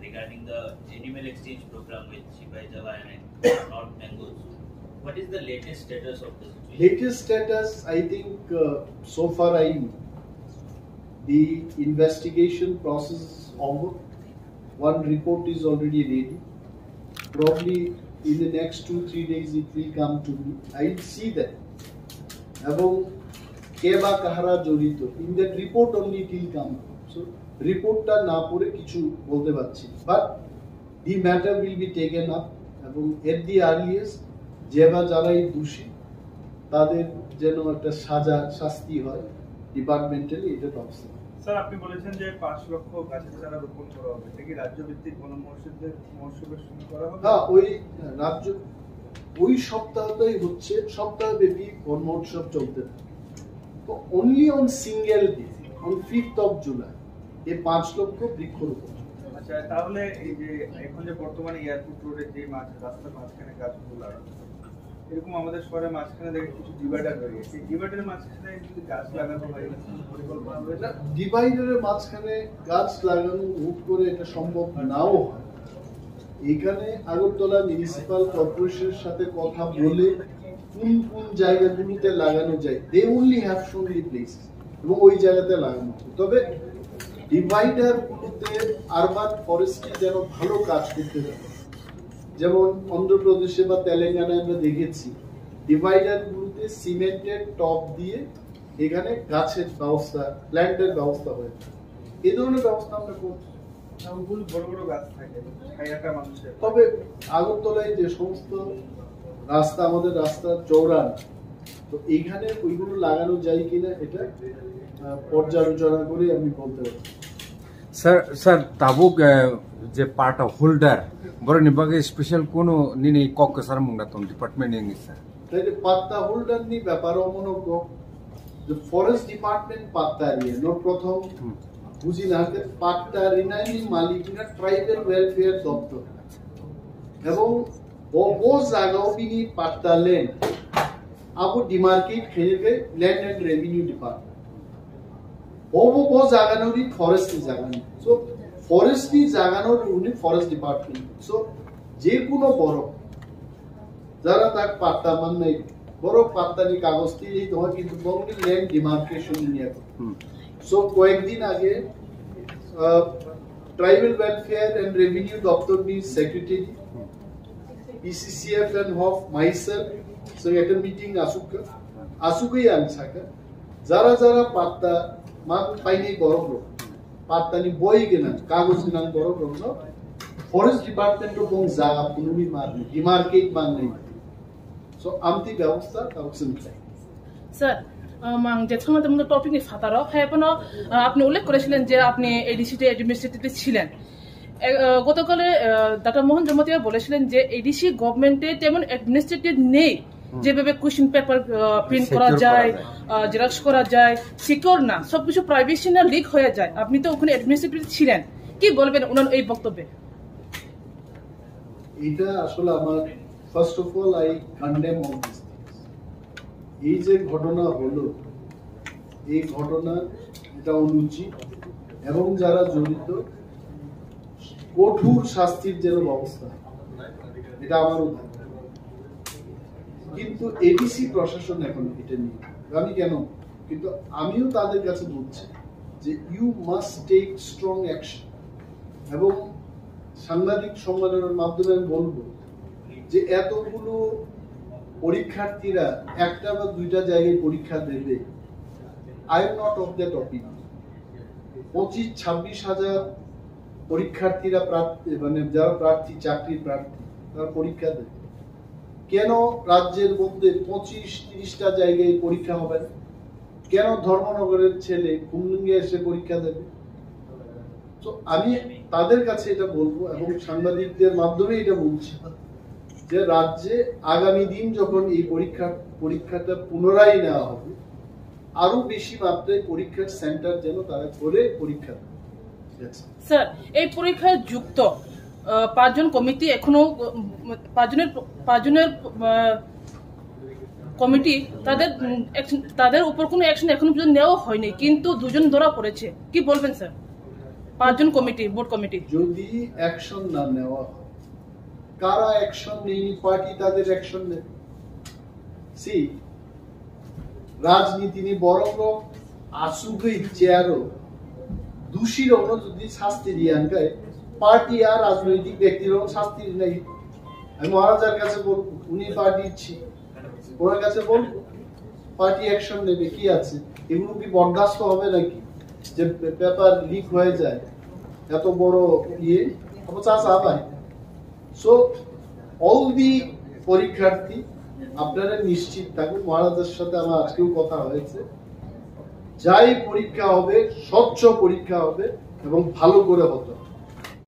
regarding the animal exchange program with Sipai Jala and North Bengal Zoo. What is the latest status of the situation? Latest status, I think, so far the investigation process is over. One report is already ready. Probably in the next 2-3 days it will come to me. I will see that. এবং কে বা কাহারা জড়িত, in that report only it will come. So রিপোর্টটা না পড়ে কিছু বলতে পারছি, but the matter will be taken up এবং at the earliest যে বা যারাই দোষী তাদের যেন একটা শাস্তি হয় ডিপার্টমেন্টালি, এটা ব্যবস্থা। স্যার, আপনি বলেছেন যে 5 লক্ষ গাছের চারা রোপণ করা হবে, এটা কি রাজ্যভিত্তিক বন মহোৎসবের সঙ্গে করা হবে? হ্যাঁ, ওই রাজ্য ওই সপ্তাহটাই হচ্ছে, সপ্তাহব্যাপী বন মহোৎসব চলতে থাকে। তো only on single day on 5th of July এই 5 লক্ষ বৃক্ষরোপণ। আচ্ছা, তাহলে এই যে এখন যে বর্তমানে এয়ারপোর্ট রোডে যে রাস্তার মাঝখানে গাছগুলো লাগানো, এরকম আমাদের শহরের মাঝখানে দেখে কিছু ডিভাইডার রয়েছে, এই ডিভাইডারের মাঝখানে যদি গাছ লাগানো হয় পরিকল্পনা রয়েছে? ডিভাইডারের মাঝখানে গাছ লাগানো হুট করে এটা সম্ভব নাও হয়। এখানে আগরতলা মিউনিসিপাল কর্পোরেশনের সাথে কথা বলে কোন কোন জায়গাগুলোতে লাগানো যায়, দে অনলি হ্যাভ শোন দি প্লেস, এবং ওই জায়গাতে লাগানো। তবে ডিভাইডার গুলোতে আরবান ফরেস্ট্রি যেন ভালো কাজ করতে পারে, যেমন অন্ধ্রপ্রদেশে বা তেলেঙ্গানায় আমরা দেখেছি ডিভাইডার গুলোতে সিমেন্টের টপ দিয়ে এখানে গাছের ব্যবস্থা, প্ল্যান্টের ব্যবস্থা হয়েছে। এই ধরনের ব্যবস্থা আমরা করছি। বড় বড় গাছ থাকে, ছায়াটা মানুষের। তবে আগরতলায় যে সমস্ত রাস্তা, আমাদের রাস্তার চৌড়া, তো এইখানে ওইগুলো লাগানো যায় কিনা এটা পর্যালোচনা করে আমি বলতে পারি। सर ताबुक जे पार्ट होल्डर बरो निबागे स्पेशल कोनो निने कक सर मुंगा तम डिपार्टमेंट नि सर তাই পাত্তা হোল্ডার নি ব্যাপারও মনে কো যে ফরেস্ট ডিপার্টমেন্ট পাত্তা রিয়ে নো প্রথম বুঝি না যে পাত্তা রিনাইনি মালিকনা ট্রাইবাল ওয়েলফেয়ার দপ্তর এবং ও জায়গাও বিনি পাত্তা লেন আবু ডিমার্কেট খেলবে ল্যান্ড এন্ড রেভিনিউ ডিপার্টমেন্ট ও জায়গানোরি ফরেস্ট্রি জায়গানো। সো ফরেস্ট্রি জায়গানোর উনি ফরেস্ট ডিপার্টমেন্ট। সো যে কোনো বড় যারা তার পাত্তা মান নাই, বড় পাত্তানি কাগজ দিয়ে তোমার কিন্তু বঙ্গি ল্যান্ড ডিমার্কেশন নিয়ে। সো কয়েকদিন আগে ট্রাইবাল ওয়েলফেয়ার এন্ড রেভিনিউ দপ্তর নি secretary PCCF and Hof myself so একটা মিটিং আসুকই আনছাকা যারা যারা পাত্তা মান পাইনি বড় লোক পাত্তানি বই কেনা কাগজ কেনা বড় লোক ফরেস্ট ডিপার্টমেন্ট এবং জায়গা পুনমি মারনি ডিমার্কেট মান নেই। সো আমতি ব্যবস্থা কাউন্সিল চাই। স্যার mang যে সময় মধ্যে টপিকে ফাতারো খায়পনো আপনি উল্লেখ করেছিলেন যে আপনি এডিসিতে অ্যাডমিনিস্ট্রেটিভে ছিলেন। গতকালে ডাক্তার মোহন জমাতিয়া বলেছিলেন যে এডিসি গভর্নমেন্টে তেমন অ্যাডমিনিস্ট্রেটিভ নেই, যেভাবে কোশ্চেন পেপার প্রিন্ট করা যায়, জেরক্স করা যায়, সিকিউর না, সবকিছু প্রাইভেসি না লিক হয়ে যায়। আপনি তো ওখানে অ্যাডমিনিস্ট্রেটর ছিলেন, কি বলবেন ওনার এই বক্তব্যে? এটা আসলে আমার first of all I condemn all this things. এই যে ঘটনা হলো, এই ঘটনা এটা অনুচিত এবং যারা জড়িত কঠোর শাস্তির যেন ব্যবস্থা, এটা আমারও দাবি। কিন্তু এডিসি প্রশাসন এখন এটা নিয়ে, আমি কেন, কিন্তু আমিও তাদের কাছে বলছি যে you must take strong action. এবং সাংবাদিক সম্মেলনের মাধ্যমে আমি বলবো যে এতগুলো পরীক্ষার্থীরা একটা বা দুইটা জায়গায় পরীক্ষা দেবে, I am not of that opinion. 25-26 হাজার পরীক্ষার্থীরা মানে যারা প্রার্থী, চাকরির প্রার্থী, তারা পরীক্ষা দেবে, কেন রাজ্যের মধ্যে 25-30টা জায়গায় পরীক্ষা হবে না? কেন ধর্মনগরের ছেলে কুমলিঙ্গে এসে পরীক্ষা দেবে? তো আমি তাদের কাছে এটা বলবো এবং সাংবাদিকদের মাধ্যমে এটা বলছি যে রাজ্যে আগামী দিন যখন এই পরীক্ষাটা পুনরায় নেওয়া হবে, আরো বেশি মাত্রায় পরীক্ষার সেন্টার যেন তারা করে পরীক্ষা দেয়। স্যার, এই পরীক্ষায় যুক্ত 5 জন কমিটি এখনো 5 জনের কমিটি, তাদের উপর কোনো অ্যাকশন এখনো পর্যন্ত নেওয়া হয়নি, কিন্তু 2 জন ধরা পড়েছে, কি বলবেন স্যার? 5 জন কমিটি, বোর্ড কমিটি যদি অ্যাকশন না নেওয়া হয়, কারা অ্যাকশন নেয়নি? পার্টি তাদের অ্যাকশন নেবে। সি রাজনীতি নিয়ে বরং আসুকই চেয়ারও দোষীর যদি শাস্তি দিয়ে আনকায়, পার্টি আর রাজনৈতিক ব্যক্তির শাস্তি নেই। আমি মহারাজার কাছে বলবো, উনি পার্টি ইচ্ছি, ওনার কাছে বলবো, পার্টি অ্যাকশন নেবে। কি আছে, এগুলো কি বরদাস্ত হবে নাকি যে পেপার লিক হয়ে যায় এত বড় ইয়ে? সো অল দি পরীক্ষার্থী আপনারা নিশ্চিত থাকুন, মহারাজের সাথে আমার আজকেও কথা হয়েছে, যাই পরীক্ষা হবে স্বচ্ছ পরীক্ষা হবে এবং ভালো করে হতে হবে।